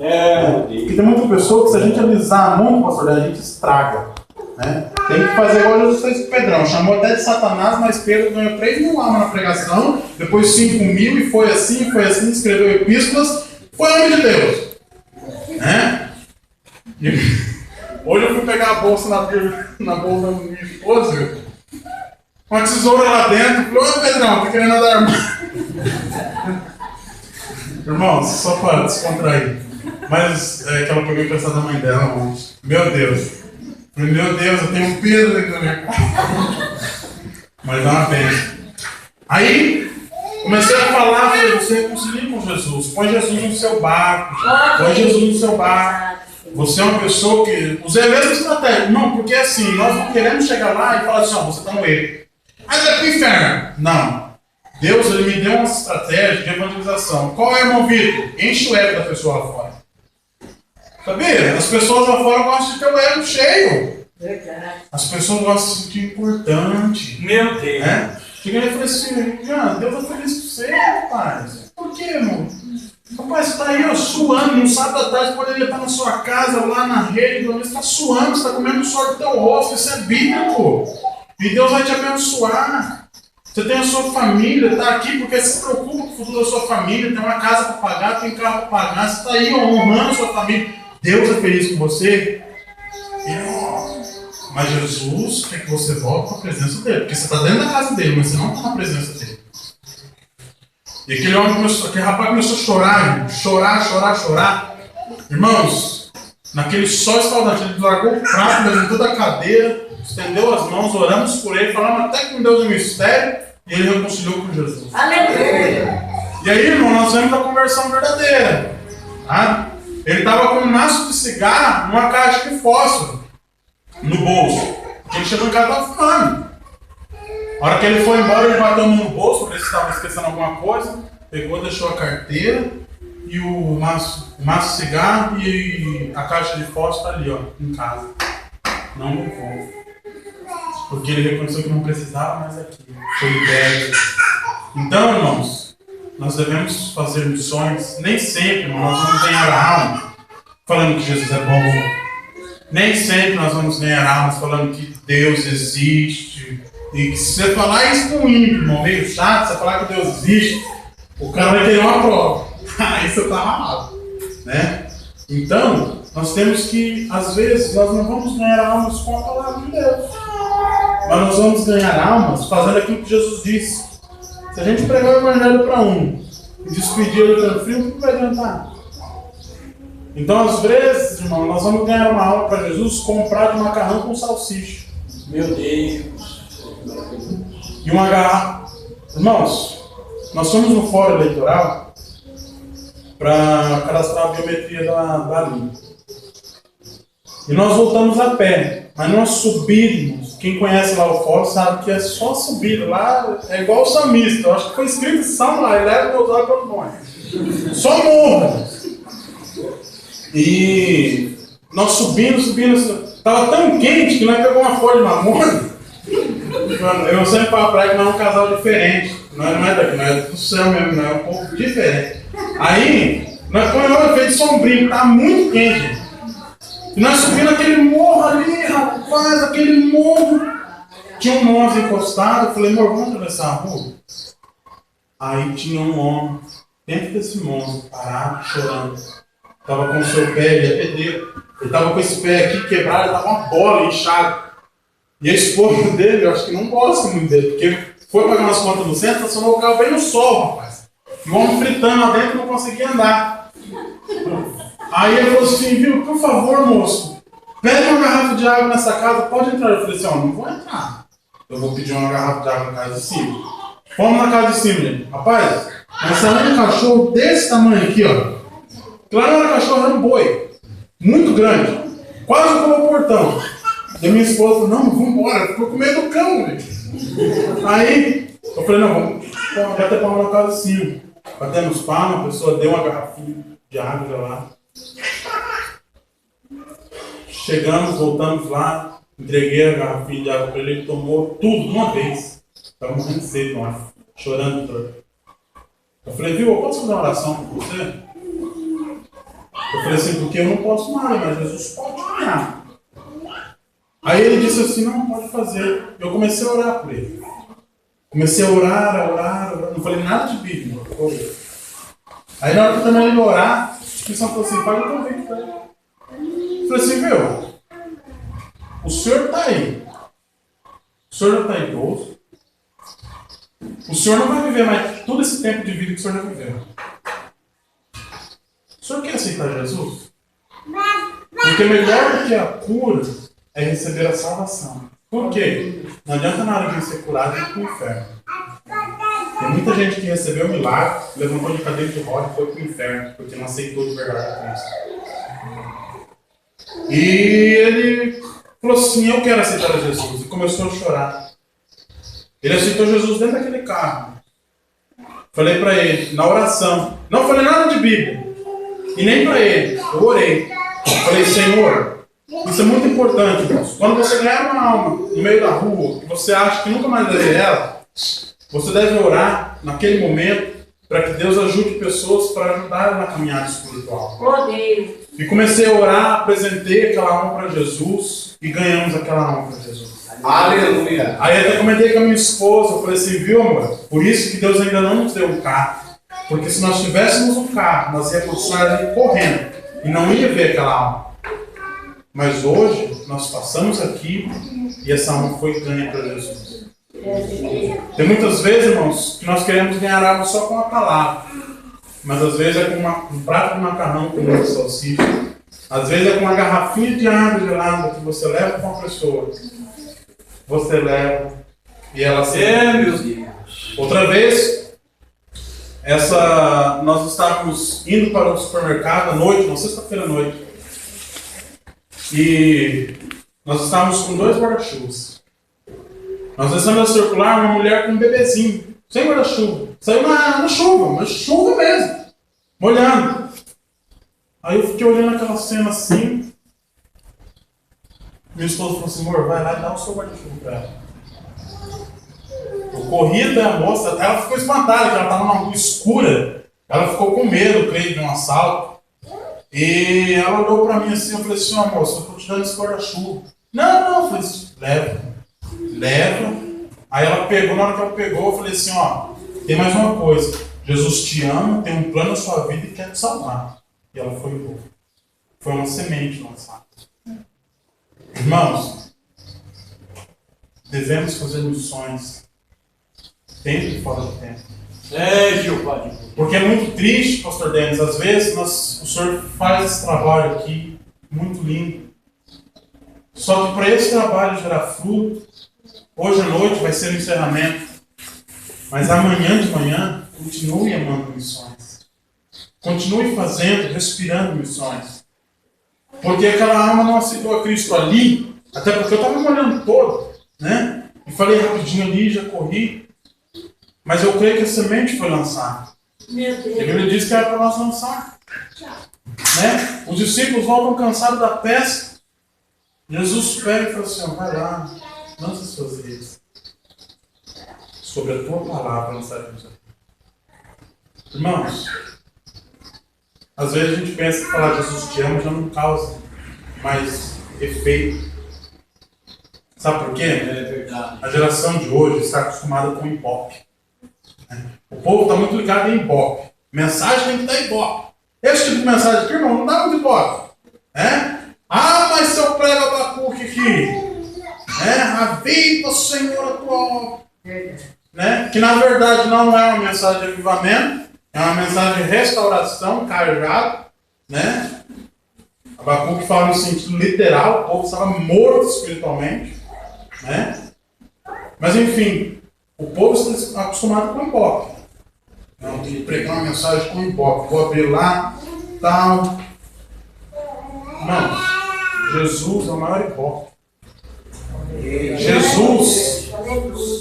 Porque tem muita pessoa que, se a gente alisar muito, pastor, a gente estraga. Né? Tem que fazer igual Jesus fez com o Pedrão. Chamou até de Satanás, mas Pedro ganhou 3.000 almas na pregação, depois 5.000, e foi assim, escreveu epístolas, foi homem de Deus. Né? Hoje eu fui pegar a bolsa na bolsa da minha esposa, viu? Uma tesoura lá dentro. Falei, ô Pedrão, tá querendo andar armado? Irmão, só para descontrair. Mas é que ela pegou emprestado da mãe dela ontem. Meu Deus. Meu Deus, eu tenho um peso dentro da minha casa. Mas dá uma pena. Aí, comecei a falar, falei, você reconcilia com Jesus. Põe Jesus no seu barco. Põe Jesus no seu barco. Você é uma pessoa que... Usei a mesma estratégia. Não, porque assim, nós não queremos chegar lá e falar assim, ó, você está no erro. Aí vai pro inferno. Não. Deus, ele me deu uma estratégia de evangelização. Qual é, irmão Vitor? Enche o ego da pessoa lá fora. Sabia? As pessoas lá fora gostam de ter o ego cheio. As pessoas gostam de se sentir importante. Meu Deus. Né? Cheguei e falei assim, Deus é feliz com você, rapaz. Por quê, irmão? Rapaz, você está aí ó, suando, no sábado à tarde, poderia estar na sua casa, lá na rede, você está suando, você está comendo o suor do teu rosto, isso é bíblico. E Deus vai te abençoar. Você tem a sua família, está aqui porque se preocupa com o futuro da sua família, tem uma casa para pagar, tem carro para pagar, você está aí honrando a sua família. Deus é feliz com você. Mas Jesus quer que você volte para a presença dele, porque você está dentro da casa dele, mas você não está na presença dele. E aquele rapaz começou a chorar. Irmãos, naquele sol escaldante, ele largou o prato, levantou da cadeira, estendeu as mãos, oramos por ele, falamos até com Deus no mistério, e ele reconciliou com Jesus. Aleluia! E aí, irmão, nós vemos a conversão verdadeira. Tá? Ele estava com um maço de cigarro numa caixa de fósforo no bolso. Ele chegou em casa e estava fumando. A hora que ele foi embora, ele bateu a mão no bolso, para ver se estava esquecendo alguma coisa, pegou, deixou a carteira e o maço de cigarro e a caixa de fósforo ali, ó, em casa. Não levou. Porque ele reconheceu que não precisava mais aquilo. Foi liberto. Então, irmãos, nós devemos fazer missões. Nem sempre, irmão, nós vamos ganhar alma falando que Jesus é bom. Nem sempre nós vamos ganhar almas falando que Deus existe. E que se você falar isso com um ímpio, irmão, meio chato, você falar que Deus existe, o cara vai ter uma prova. Aí você está amarrado. Né? Então, nós temos que, às vezes, nós não vamos ganhar almas com a palavra de Deus. Mas nós vamos ganhar almas fazendo aquilo que Jesus disse. Se a gente pregar o evangelho para um e despedir ele pelo frio, o que vai adiantar? Então, às vezes, irmão, nós vamos ganhar uma alma para Jesus comprar de macarrão com salsicha. Meu Deus. E uma garrafa. Irmãos, nós fomos no fórum eleitoral para cadastrar a biometria da língua. E nós voltamos a pé. Mas nós subimos. Quem conhece lá o fórum sabe que é só subir. Lá é igual o salmista. Eu acho que foi escrito São lá. Eleva meus olhos para o monte. Só morro. E nós subindo. Estava tão quente que nós pegamos uma folha de mamona. Eu sempre falo para ele que nós é um casal diferente. Não é daqui, não é do céu mesmo, não é um pouco diferente. Aí, nós põe fez sombrinho, está muito quente. E nós subimos aquele morro ali, rapaz, aquele morro. Tinha um monstro encostado, eu falei, amor, vamos atravessar a rua? Aí tinha um homem dentro desse monstro, parado, chorando. Estava com o seu pé, ele é pedreiro. Ele estava com esse pé aqui quebrado, estava uma bola inchada. E a esposa dele, eu acho que não gosta muito dele, porque foi pagar umas contas no centro, estacionou o carro bem no sol, rapaz. E o homem fritando lá dentro, não conseguia andar. Aí ele falou assim, viu, por favor, moço, pede uma garrafa de água nessa casa, pode entrar. Eu falei assim, ó, não vou entrar. Eu vou pedir uma garrafa de água na casa de cima. Vamos na casa de cima, gente. Rapaz, essa é um cachorro desse tamanho aqui, ó. Lá não era cachorro, era um boi. Muito grande. Quase como o portão. E a minha esposa falou, não, vamos embora, ficou com medo do cão, velho. Aí, eu falei, não, vamos bater palma na casa de cima. Batemos palma, a pessoa deu uma garrafinha de água lá. Chegamos, voltamos lá, entreguei a garrafinha de água para ele tomou tudo de uma vez. Estava morrendo de sede, chorando todo. Eu falei, viu, eu posso fazer uma oração por você? Eu falei assim, porque eu não posso nada, mas Jesus pode orar. Aí ele disse assim, não pode fazer. Eu comecei a orar por ele. Comecei a orar. Não falei nada de Bíblia. Aí na hora que eu terminei de orar, o pessoal falou assim, paga o convite para ele. Eu falei assim, viu, o senhor está aí. O senhor já está idoso. O senhor não vai viver mais todo esse tempo de vida que o senhor já viveu. aceitar Jesus? Porque melhor do que a cura é receber a salvação. Por quê? Não adianta nada de ser curado e ir para o inferno. Tem muita gente que recebeu o milagre, levantou de cadeira de roda e foi para o inferno, porque não aceitou de verdade a Cristo. E ele falou assim, eu quero aceitar Jesus. E começou a chorar. Ele aceitou Jesus dentro daquele carro. Falei para ele, na oração. Não falei nada de Bíblia. E nem para ele. Eu orei. Falei, Senhor, isso é muito importante, irmãos. Quando você ganhar uma alma no meio da rua, e você acha que nunca mais vai ver ela, você deve orar naquele momento para que Deus ajude pessoas para ajudar na caminhada espiritual. Odeio. E comecei a orar, apresentei aquela alma para Jesus e ganhamos aquela alma para Jesus. Aleluia. Aí até comentei com a minha esposa, eu falei assim, viu amor, por isso que Deus ainda não nos deu um carro. Porque se nós tivéssemos um carro, nós íamos continuar ali correndo e não ia ver aquela alma. Mas hoje, nós passamos aqui e essa alma foi ganha para Jesus. Tem muitas vezes, irmãos, que nós queremos ganhar alma só com a palavra. Mas às vezes é com um prato de macarrão com uma salsicha. Às vezes é com uma garrafinha de água gelada que você leva para uma pessoa. Você leva e ela se... Meus Deus. Outra vez, nós estávamos indo para o supermercado à noite, uma sexta-feira à noite. E nós estávamos com 2 guarda-chuvas. Nós descemos a circular, uma mulher com um bebezinho, sem guarda-chuva. Saiu na chuva, mas chuva mesmo, molhando. Aí eu fiquei olhando aquela cena assim. Minha esposa falou assim, amor, vai lá e dá o seu guarda-chuva para ela. Eu corri até a moça, ela ficou espantada, porque ela estava numa rua escura. Ela ficou com medo, creio, de um assalto. E ela olhou para mim assim, eu falei assim, ó moça, eu estou te dando esse guarda-chuva. Não, eu falei assim, leva. Aí ela pegou, na hora que ela pegou, eu falei assim, ó, tem mais uma coisa. Jesus te ama, tem um plano na sua vida e quer te salvar. E ela foi boa. Foi uma semente lançada. Irmãos, devemos fazer missões tempo e fora do tempo. Pai. Porque é muito triste, pastor Denis, às vezes o senhor faz esse trabalho aqui, muito lindo. Só que para esse trabalho gerar fruto, hoje à noite vai ser o encerramento. Mas amanhã de manhã, continue amando missões. Continue fazendo, respirando missões. Porque aquela alma não aceitou a Cristo ali, até porque eu estava me olhando todo, né? E falei rapidinho ali, já corri. Mas eu creio que a semente foi lançada. Meu A Deus. Bíblia diz que era para nós lançar. Né? Os discípulos voltam cansados da pesca. Jesus pega e fala assim, vai lá, lança as suas redes. Sobre a tua palavra lançaremos aqui. Irmãos, às vezes a gente pensa que falar Jesus te ama já não causa mais efeito. Sabe por quê? É verdade. A geração de hoje está acostumada com ibope. O povo está muito ligado em ibope. Mensagem tem que dar ibope. Esse tipo de mensagem aqui, irmão, não dá muito ibope. Mas se eu prego Abacuque aqui, aviva, Senhor, a tua obra. Que na verdade não é uma mensagem de avivamento, é uma mensagem de restauração, cajado. Abacuque fala no sentido literal, o povo estava morto espiritualmente. Mas enfim, o povo está acostumado com ibope. Não, tem que pregar uma mensagem com ibope. Vou abrir lá, tal. Não, Jesus é o maior ibope. Jesus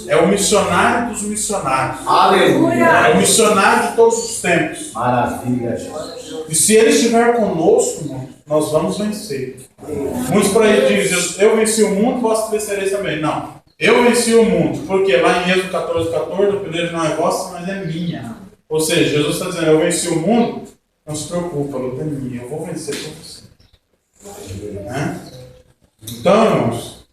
é o missionário dos missionários. Aleluia. É o missionário de todos os tempos. Maravilha, Jesus. E se ele estiver conosco, irmão, nós vamos vencer. Muitos por aí dizem, eu venci o mundo, vós vencereis também. Não, eu venci o mundo. Porque lá em Êxodo 14:14, a peleja não é vossa, mas é minha. Ou seja, Jesus está dizendo, eu venci o mundo, não se preocupe, a luta é minha, eu vou vencer por você. Então, irmãos,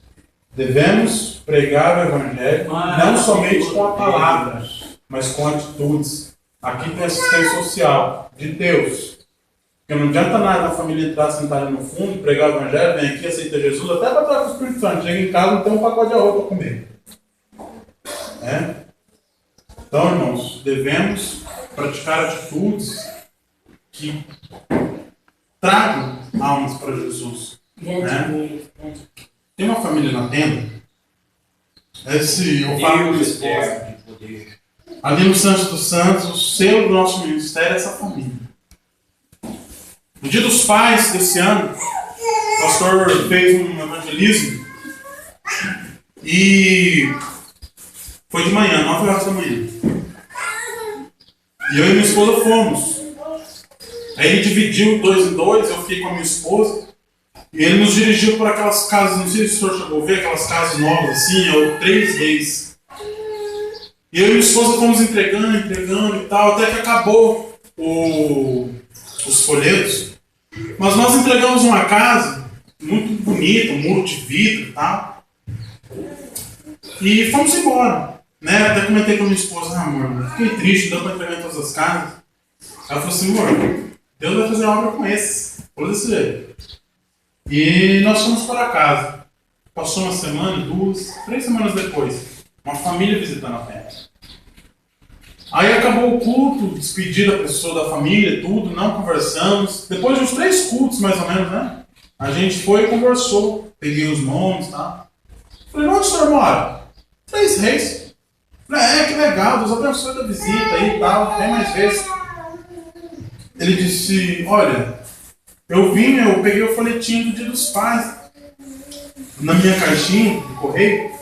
devemos pregar o Evangelho não somente com a palavra, mas com atitudes. Aqui tem assistência social de Deus. Porque não adianta nada a família entrar sentada no fundo, pregar o Evangelho, vem aqui, aceita Jesus, até para trás com o Espírito Santo. Chega em casa, não tem um pacote de arroz para comer. Então, irmãos, devemos praticar atitudes que tragam almas para Jesus. Né? Tem uma família na tenda. Eu falo Deus eterno de poder. ali no Santos dos Santos, o selo do nosso ministério é essa família. No Dia dos Pais desse ano, o pastor fez um evangelismo e foi de manhã, 9 horas da manhã. E eu e minha esposa fomos. Aí ele dividiu 2 em 2, eu fiquei com a minha esposa. E ele nos dirigiu por aquelas casas, não sei se o senhor chegou a ver, aquelas casas novas assim, 3 reis. E eu e minha esposa fomos entregando e tal, até que acabou os folhetos. Mas nós entregamos uma casa muito bonita, um muro de vidro e tal. E fomos embora. Né? Até comentei com a minha esposa, amor, fiquei triste, não deu para entregar em todas as casas. Ela falou assim, amor, Deus vai fazer uma obra com esse. Falou desse jeito. E nós fomos para casa. Passou uma semana, 2, 3 semanas depois, uma família visitando a festa. Aí acabou o culto, despedi da pessoa, da família, tudo, não conversamos. Depois de uns 3 cultos, mais ou menos, né? A gente foi e conversou. Peguei os nomes, tá? Falei, onde o senhor mora? 3 reis. Falei, que legal, Deus abençoe da visita aí e tal, vem mais vezes. Ele disse, olha, eu peguei o folhetinho do Dia dos Pais na minha caixinha de correio.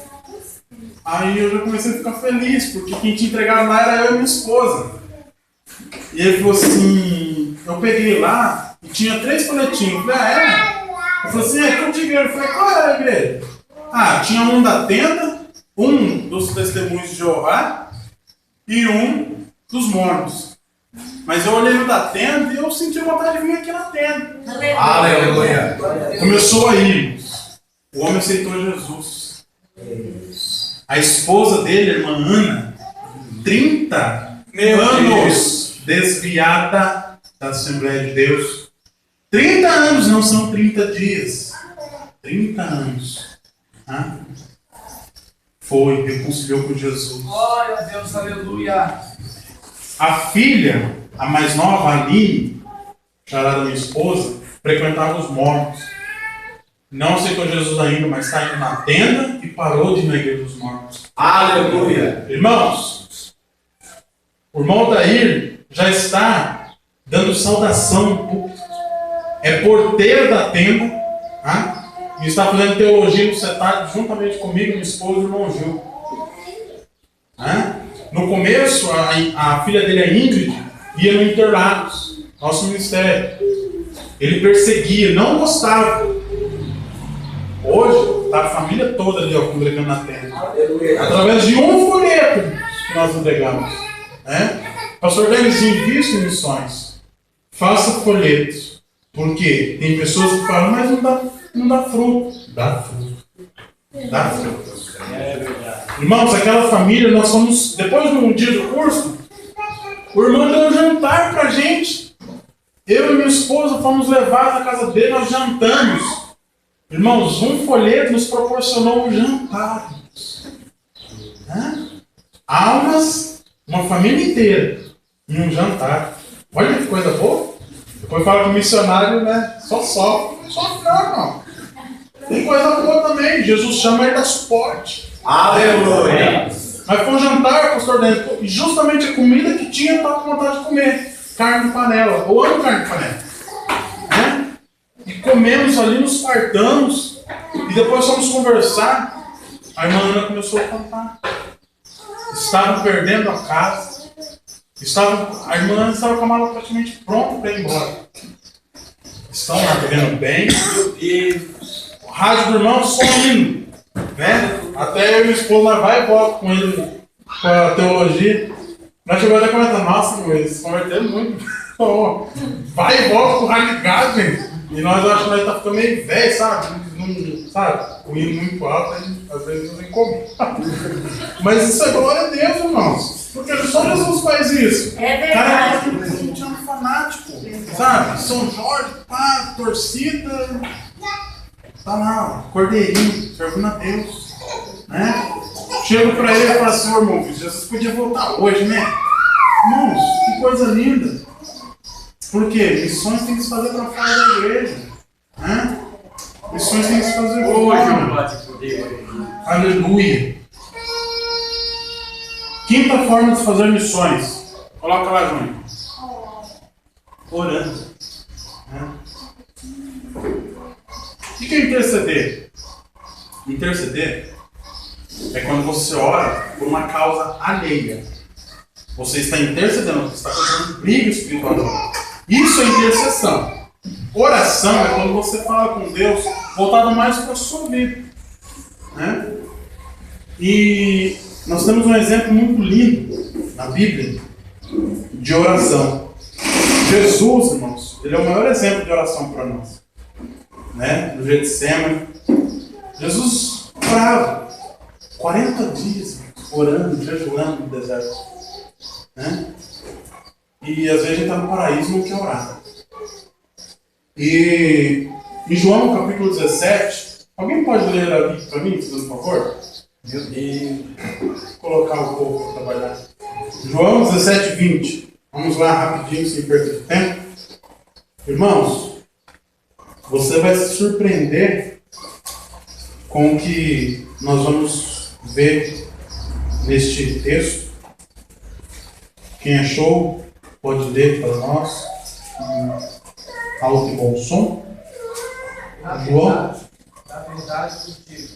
Aí eu já comecei a ficar feliz, porque quem tinha entregado lá era eu e minha esposa. E ele falou assim, eu peguei lá e tinha 3 folhetinhos. Eu falei, é? Eu falei assim, que de igreja? Eu falei, qual era a igreja? Tinha um da tenda, um dos testemunhos de Jeová e um dos mormons. Mas eu olhei no da tenda e eu senti vontade de vir aqui na tenda. Aleluia. Começou aí. O homem aceitou Jesus. A esposa dele, a irmã Ana, 30 anos desviada da Assembleia de Deus. 30 anos não são 30 dias. 30 anos. Foi, reconciliou com Jesus. Glória a Deus, aleluia. A filha, a mais nova, a Aline, charada minha esposa, frequentava os mormons. Não aceitou Jesus ainda, mas está indo na tenda e parou de ir na igreja dos mormons. Aleluia. Irmãos, o irmão Dair já está dando saudação no púlpito. É porteiro da tenda, e está fazendo teologia no CETAC juntamente comigo, minha esposa e o irmão Gil. No começo, a filha dele, a Ingrid, ia no Interlagos, nosso ministério. Ele perseguia, não gostava. Hoje, está a família toda ali, congregando na terra. Através de um folheto que nós entregamos. Pastor Denis, invista em missões. Faça folhetos. Porque tem pessoas que falam, mas não dá fruto. Dá fruto. Dá fruto. É verdade. Irmãos, aquela família, nós fomos, depois de um dia do curso, o irmão deu um jantar pra gente. Eu e minha esposa fomos levados à casa dele, nós jantamos. Irmãos, um folheto nos proporcionou um jantar. Almas, uma família inteira, em um jantar. Olha que coisa boa. Depois fala que o missionário, né, só sofre. Sofre não, irmão. Tem coisa boa também. Jesus chama ele da suporte. Aleluia. Mas foi um jantar, pastor Denis, e justamente a comida que tinha, eu estava com vontade de comer. Carne de panela. Eu amo carne de panela. E comemos ali, nos fartamos. E depois fomos conversar. A irmã Ana começou a contar. Estavam perdendo a casa. A irmã Ana estava com a mala praticamente pronta para ir embora. Estão lá vivendo bem. Meu Deus. O rádio do irmão só indo. Até eu e minha esposa vai e volta com ele com a teologia. Nós chegamos até a comentar, nossa, eles se converteram muito. Vai e volta com o rádio ligado, gente. E nós achamos que nós tá ficando meio velho, sabe? O hino muito alto, às vezes nos incomoda. Mas isso é glória a Deus, irmãos. Porque só Jesus faz isso. É verdade. Cara, a gente é um fanático, sabe? São Jorge, pá, torcida. Tá lá, cordeirinho, servindo a Deus. Chego pra ele e falo assim, irmão, Jesus podia voltar hoje, né? Irmãos, que coisa linda. Por quê? Missões tem que se fazer para fora da igreja. Né? Missões tem que se fazer fora. Aleluia. Quinta forma de fazer missões. Coloca lá, Júnior. Orando. Né? O que é interceder? Interceder é quando você ora por uma causa alheia. Você está intercedendo, você está fazendo briga espiritual. Isso é intercessão. Oração é quando você fala com Deus voltado mais para a sua vida. Né? E nós temos um exemplo muito lindo na Bíblia de oração. Jesus, irmãos, ele é o maior exemplo de oração para nós. Né? No Getsemane, Jesus orava 40 dias orando, jejuando no deserto. Né? E às vezes a gente está no paraíso e não quer orar. E em João capítulo 17, alguém pode ler ali para mim, por favor? Meu Deus. Vou colocar o povo para trabalhar. João 17, 20. Vamos lá rapidinho, sem perder tempo. Irmãos, você vai se surpreender com o que nós vamos ver neste texto. Quem achou, pode ler para nós. Alto e bom som. João. Na verdade, vos digo,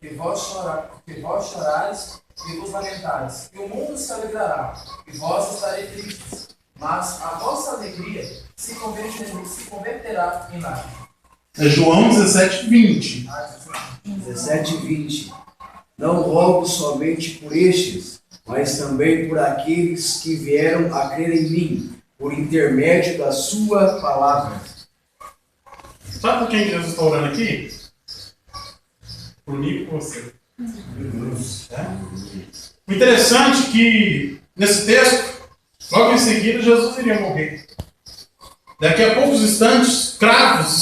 que vós chorares e vos lamentares, e o mundo se alegrará, e vós estareis tristes, mas a vossa alegria se converterá em lágrimas. É João 17, 20. 17 e 20. Não rogo somente por estes, mas também por aqueles que vieram a crer em mim, por intermédio da sua palavra. Sabe por quem Jesus está orando aqui? Por mim e por você. O interessante é que nesse texto, logo em seguida, Jesus iria morrer. Daqui a poucos instantes, cravos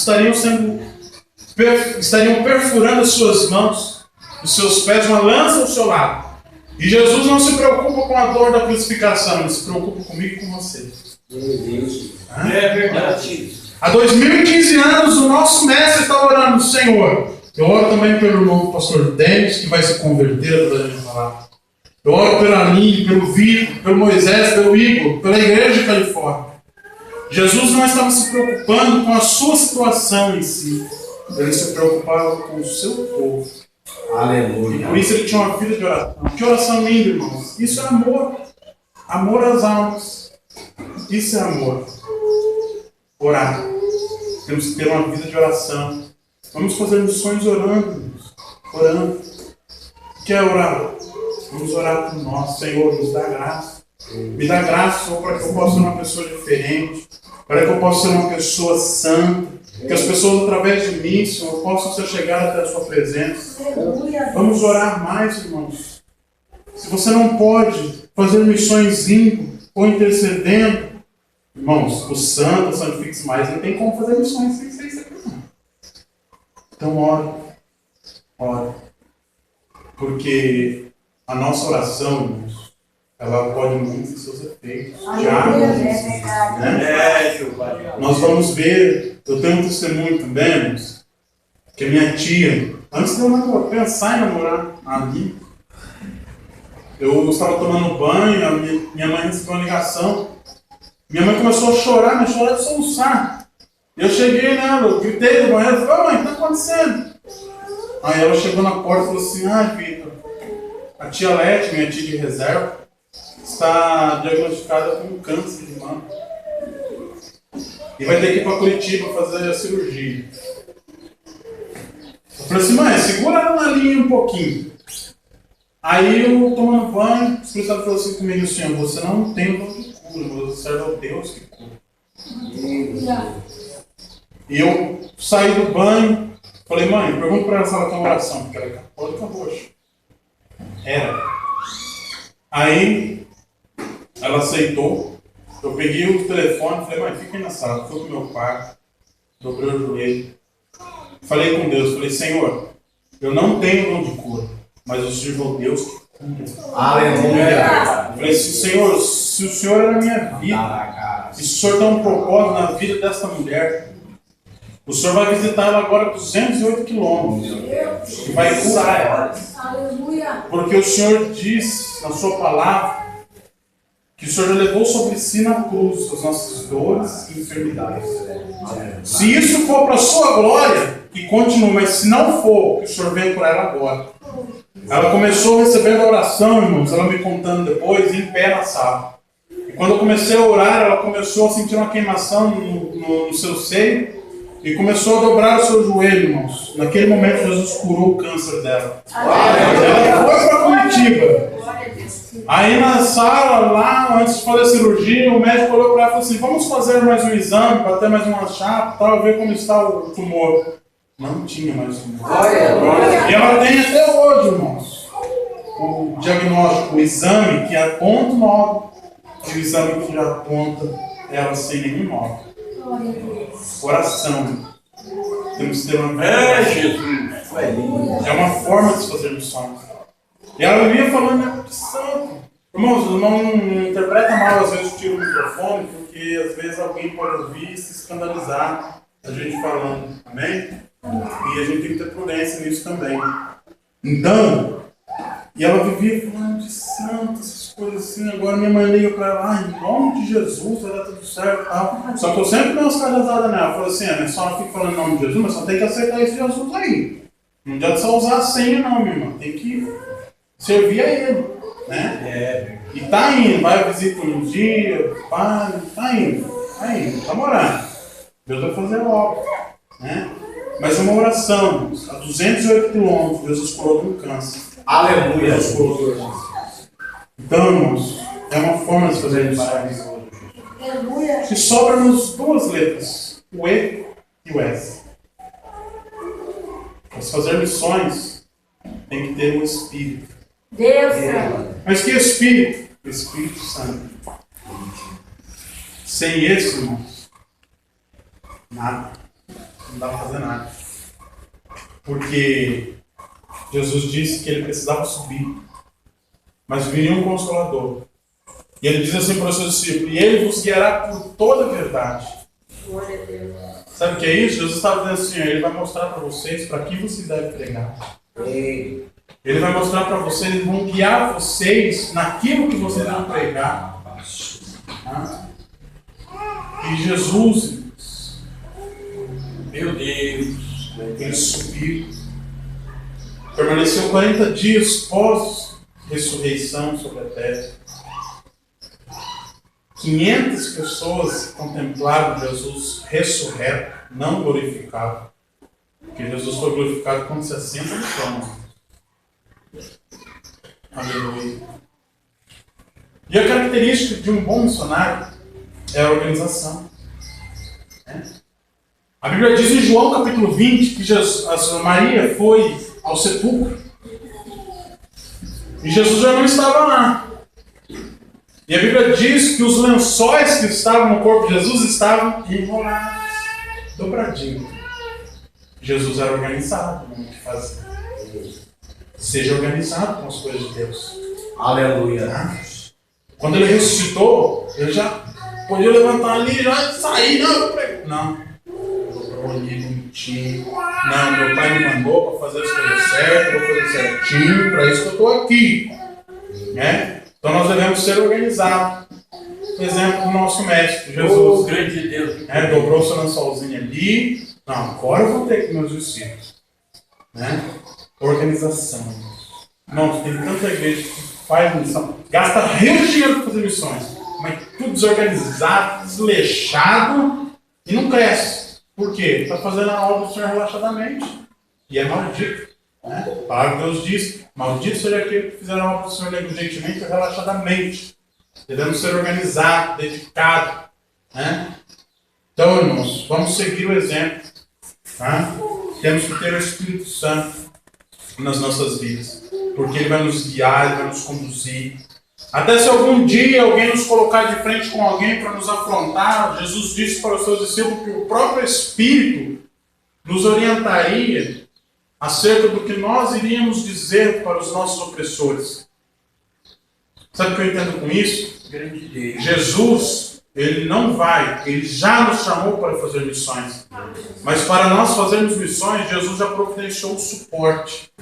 estariam perfurando as suas mãos, os seus pés, uma lança ao seu lado. E Jesus não se preocupa com a dor da crucificação, ele se preocupa comigo e com você. Meu Deus. É verdade. Há 2015 anos, o nosso mestre está orando, Senhor. Eu oro também pelo novo pastor Denis, que vai se converter toda a gente falar. Eu oro pelo Aline, pelo Vitor, pelo Moisés, pelo Igor, pela igreja de Califórnia. Jesus não estava se preocupando com a sua situação em si. Ele se preocupava com o seu povo. Aleluia. E por isso ele tinha uma vida de oração. Que oração linda, irmãos. Isso é amor. Amor às almas. Isso é amor. Orar. Temos que ter uma vida de oração. Vamos fazer missões orando, irmãos. Orando. Quer orar? Vamos orar por nós. Senhor, nos dá graça. Me dá graça, Senhor, para que eu possa ser uma pessoa diferente. Para que eu possa ser uma pessoa santa. Que as pessoas, através de mim, Senhor, possam ser chegadas até a sua presença. Vamos orar mais, irmãos. Se você não pode fazer missões indo ou intercedendo, irmãos, o santo santifique-se mais. Não tem como fazer missões sem ser isso aqui, não. Então, ora. Porque a nossa oração, irmãos, ela pode muito seus efeitos. Nós vamos ver, eu tenho um testemunho também, irmãos, que a minha tia, antes de eu pensar em namorar ali, eu estava tomando banho, minha mãe recebeu uma ligação, minha mãe começou a chorar, mas chorar de soluçar. Eu cheguei nela, eu gritei do banheiro, falei, mãe, o que está acontecendo? Aí ela chegou na porta e falou assim, Vitor, a tia Lete, minha tia de reserva, está diagnosticada com câncer de mama. E vai ter que ir para Curitiba fazer a cirurgia. Eu falei assim, mãe, segura ela na linha um pouquinho. Aí eu tomando banho, o Espírito Santo falou assim comigo, Senhor, você não tem o dom de cura, você serve ao Deus que cura. E eu saí do banho, falei, mãe, pergunta para ela se ela tem uma oração, porque ela é católica roxa. Era. Aí ela aceitou. Eu peguei o telefone e falei, mãe, fica aí na sala. Fui pro meu quarto, dobrei o joelho. Falei com Deus, falei, Senhor, eu não tenho dom de cura, mas eu sirvo ao Deus que cura. Aleluia. Falei, Senhor, se o Senhor é na minha vida, E se o Senhor tem um propósito na vida dessa mulher, o Senhor vai visitar ela agora a 208 quilômetros. E vai curar ela. Aleluia. Porque o Senhor diz na sua palavra que o Senhor já levou sobre si na cruz as nossas dores e enfermidades. Se isso for para a sua glória, que continue, mas se não for, que o Senhor venha por ela agora. Ela começou recebendo a oração, irmãos, ela me contando depois, em pé na sala. E quando eu comecei a orar, ela começou a sentir uma queimação no seu seio e começou a dobrar o seu joelho, irmãos. Naquele momento, Jesus curou o câncer dela. Ela foi para Curitiba. Aí na sala, lá, antes de fazer a cirurgia, o médico olhou para ela e falou assim: vamos fazer mais um exame, bater mais uma chapa, tal, ver como está o tumor. Não tinha mais tumor. E ela tem até hoje, irmãos, o diagnóstico, o exame que aponta o nódulo e o exame que já aponta ela sem nenhum nódulo. Oração. Temos que ter uma Jesus. É uma forma de se fazer missões. E ela vivia falando de santo. Irmãos, não interpreta mal, às vezes tira o microfone, porque às vezes alguém pode ouvir e se escandalizar a gente falando. Amém? E a gente tem que ter prudência nisso também. Então, e ela vivia falando de santo, essas coisas assim. Agora minha mãe liga para ela: em nome de Jesus, vai dar tudo certo e tal. Só que eu sempre dei umas cajazadas nela. Eu falei assim: minha senhora fica falando em nome de Jesus, mas só tem que aceitar esse Jesus aí. Não adianta só usar a senha não, minha irmã. Tem que servir a ele, né? E tá indo, vai visita um dia, vai, tá indo, tá morando. Deus vai fazer obra, né? Mas uma oração, a 208 quilômetros, Jesus curou de um câncer. Aleluia. Jesus curou do câncer. Então, irmãos, é uma forma de fazer missões. Aleluia. Que sobra-nos duas letras, o E e o S. Mas fazer missões tem que ter um Espírito. Deus Santo. Mas que Espírito? O Espírito Santo. Sem esse, irmãos, nada. Não dá para fazer nada. Porque Jesus disse que ele precisava subir, mas viria um Consolador. E ele diz assim para os seus discípulos: e ele vos guiará por toda a verdade. Glória a Deus. Sabe o que é isso? Jesus estava dizendo assim: ele vai mostrar para vocês para que vocês devem pregar. Ele vai mostrar para vocês, eles vão guiar vocês naquilo que vocês vão pregar. E Jesus, Meu Deus. ele subiu, permaneceu 40 dias pós-ressurreição sobre a terra. 500 pessoas contemplaram Jesus ressurreto, não glorificado. Porque Jesus foi glorificado quando se assenta no trono. Aleluia. E a característica de um bom missionário é a organização. A Bíblia diz em João capítulo 20 que Maria foi ao sepulcro e Jesus já não estava lá. E a Bíblia diz que os lençóis que estavam no corpo de Jesus estavam enrolados, dobradinhos. Jesus era organizado no que fazia. Seja organizado com as coisas de Deus. Aleluia. Quando ele ressuscitou, ele já podia levantar ali e já sair. Não. Eu olhei bonitinho. Não, meu pai me mandou para fazer as coisas certas, vou fazer certinho, para isso que eu estou aqui. Né? Então nós devemos ser organizados. Por exemplo, o nosso mestre, Jesus, Grande Deus. dobrou o seu lençolzinho ali. Não, agora eu vou ter com meus discípulos. Né? Organização. Não, tem tanta igreja que faz missão, gasta rios de dinheiro para fazer missões, mas tudo desorganizado, desleixado e não cresce. Por quê? Está fazendo a obra do Senhor relaxadamente. E é maldito. Né? A palavra de Deus diz: maldito seja aquele que fizer a obra do Senhor negligentemente e relaxadamente. Devemos ser organizados, dedicados. Né? Então, irmãos, vamos seguir o exemplo. Tá? Temos que ter o Espírito Santo nas nossas vidas, porque ele vai nos guiar, ele vai nos conduzir. Até se algum dia alguém nos colocar de frente com alguém para nos afrontar, Jesus disse para os seus discípulos que o próprio Espírito nos orientaria acerca do que nós iríamos dizer para os nossos opressores. Sabe o que eu entendo com isso? Jesus, ele não vai, ele já nos chamou para fazer missões. Mas para nós fazermos missões, Jesus já providenciou o suporte.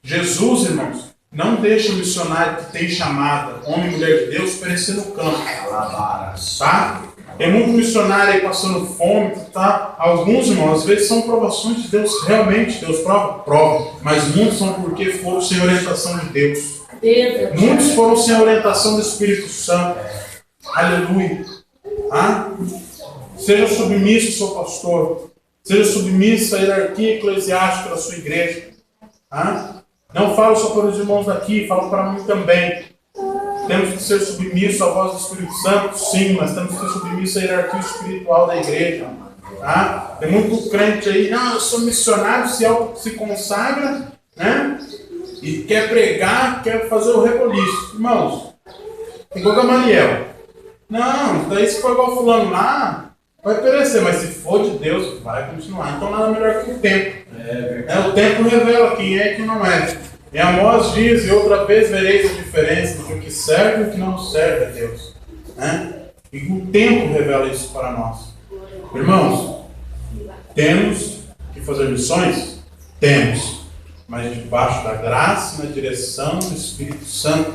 Jesus, irmãos, não deixa o missionário que tem chamada, homem e mulher de Deus, perecer no campo. Tá? Tem muito missionário aí passando fome, tá? Alguns, irmãos, às vezes são provações de Deus, realmente, Deus prova. Mas muitos são porque foram sem orientação de Deus. Muitos foram sem orientação do Espírito Santo. Aleluia. Ah? Seja submisso ao seu pastor. Seja submisso à hierarquia eclesiástica da sua igreja. Ah? Não falo só para os irmãos daqui, falo para mim também. Temos que ser submissos à voz do Espírito Santo, sim, mas temos que ser submissos à hierarquia espiritual da igreja. Tá? Tem muito crente aí, não, eu sou missionário, se consagra, né? E quer pregar, quer fazer o reboliço. Irmãos, igual Gamaliel. Não, daí se for igual fulano lá, vai perecer, mas se for de Deus, vai continuar. Então nada melhor que o tempo. O tempo revela quem é e quem não é. Em Amós diz, e outra vez vereis a diferença entre o que serve e o que não serve a Deus. Né? E o tempo revela isso para nós. Irmãos, temos que fazer missões? Temos. Mas debaixo da graça e na direção do Espírito Santo.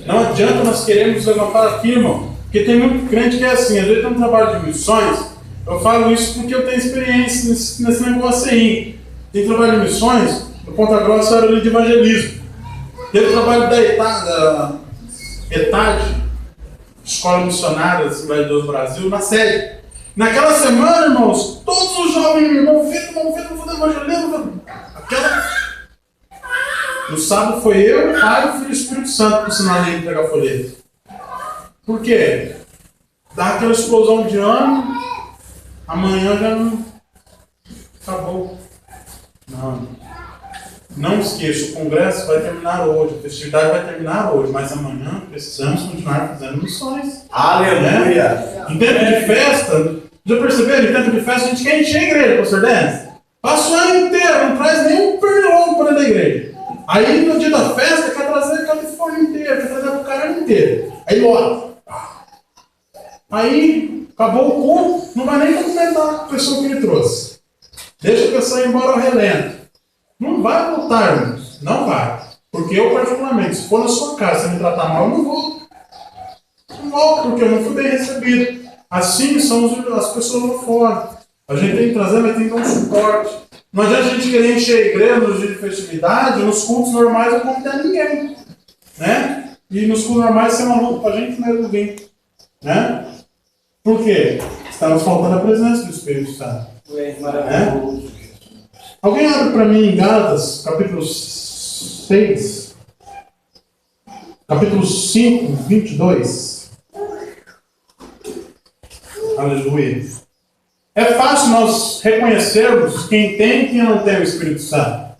Não adianta nós queremos levantar aqui, irmão. Porque tem muito crente que é assim, às vezes tem um trabalho de missões. Eu falo isso porque eu tenho experiência nesse negócio aí. Tem trabalho de missões. No Ponta Grossa era ali de evangelismo. Teve o trabalho da ETAD, Escola Missionária da Assembleia de Deus do Brasil, na sede. Naquela semana, irmãos, todos os jovens envolvidos no evangelismo. No sábado foi eu, o Pai, o Filho e o Espírito Santo para ensinar a entregar folheto. Por quê? Dá aquela explosão de ânimo, amanhã já não acabou. Não esqueça, o congresso vai terminar hoje, a festividade vai terminar hoje, mas amanhã precisamos continuar fazendo missões. Aleluia! Né? Em tempo de festa, já perceberam? Em tempo de festa a gente quer encher a igreja, pastor Dennis. Passa o ano inteiro, não traz nenhum pernilongo para dentro da igreja. Aí no dia da festa quer trazer a Califórnia inteira, quer trazer o caralho inteiro. Aí lota. Aí acabou o culto, não vai nem cumprimentar a pessoa que ele trouxe. Deixa a pessoa ir embora ao relento. Não vai voltar, irmãos. Não vai. Porque eu, particularmente, se for na sua casa e me tratar mal, eu não volto. Não volto, porque eu não fui bem recebido. Assim são as pessoas lá fora. A gente tem que trazer, mas tem que dar um suporte. Não adianta a gente querer encher a igreja nos dias de festividade, nos cultos normais não convidar ninguém. Né? E nos cultos normais ser maluco pra gente mesmo vir. Né? Por quê? Estamos faltando a presença do Espírito Santo. Né? Alguém abre para mim em Gálatas, capítulo 6, capítulo 5, 22. Aleluia. É fácil nós reconhecermos quem tem e quem não tem o Espírito Santo.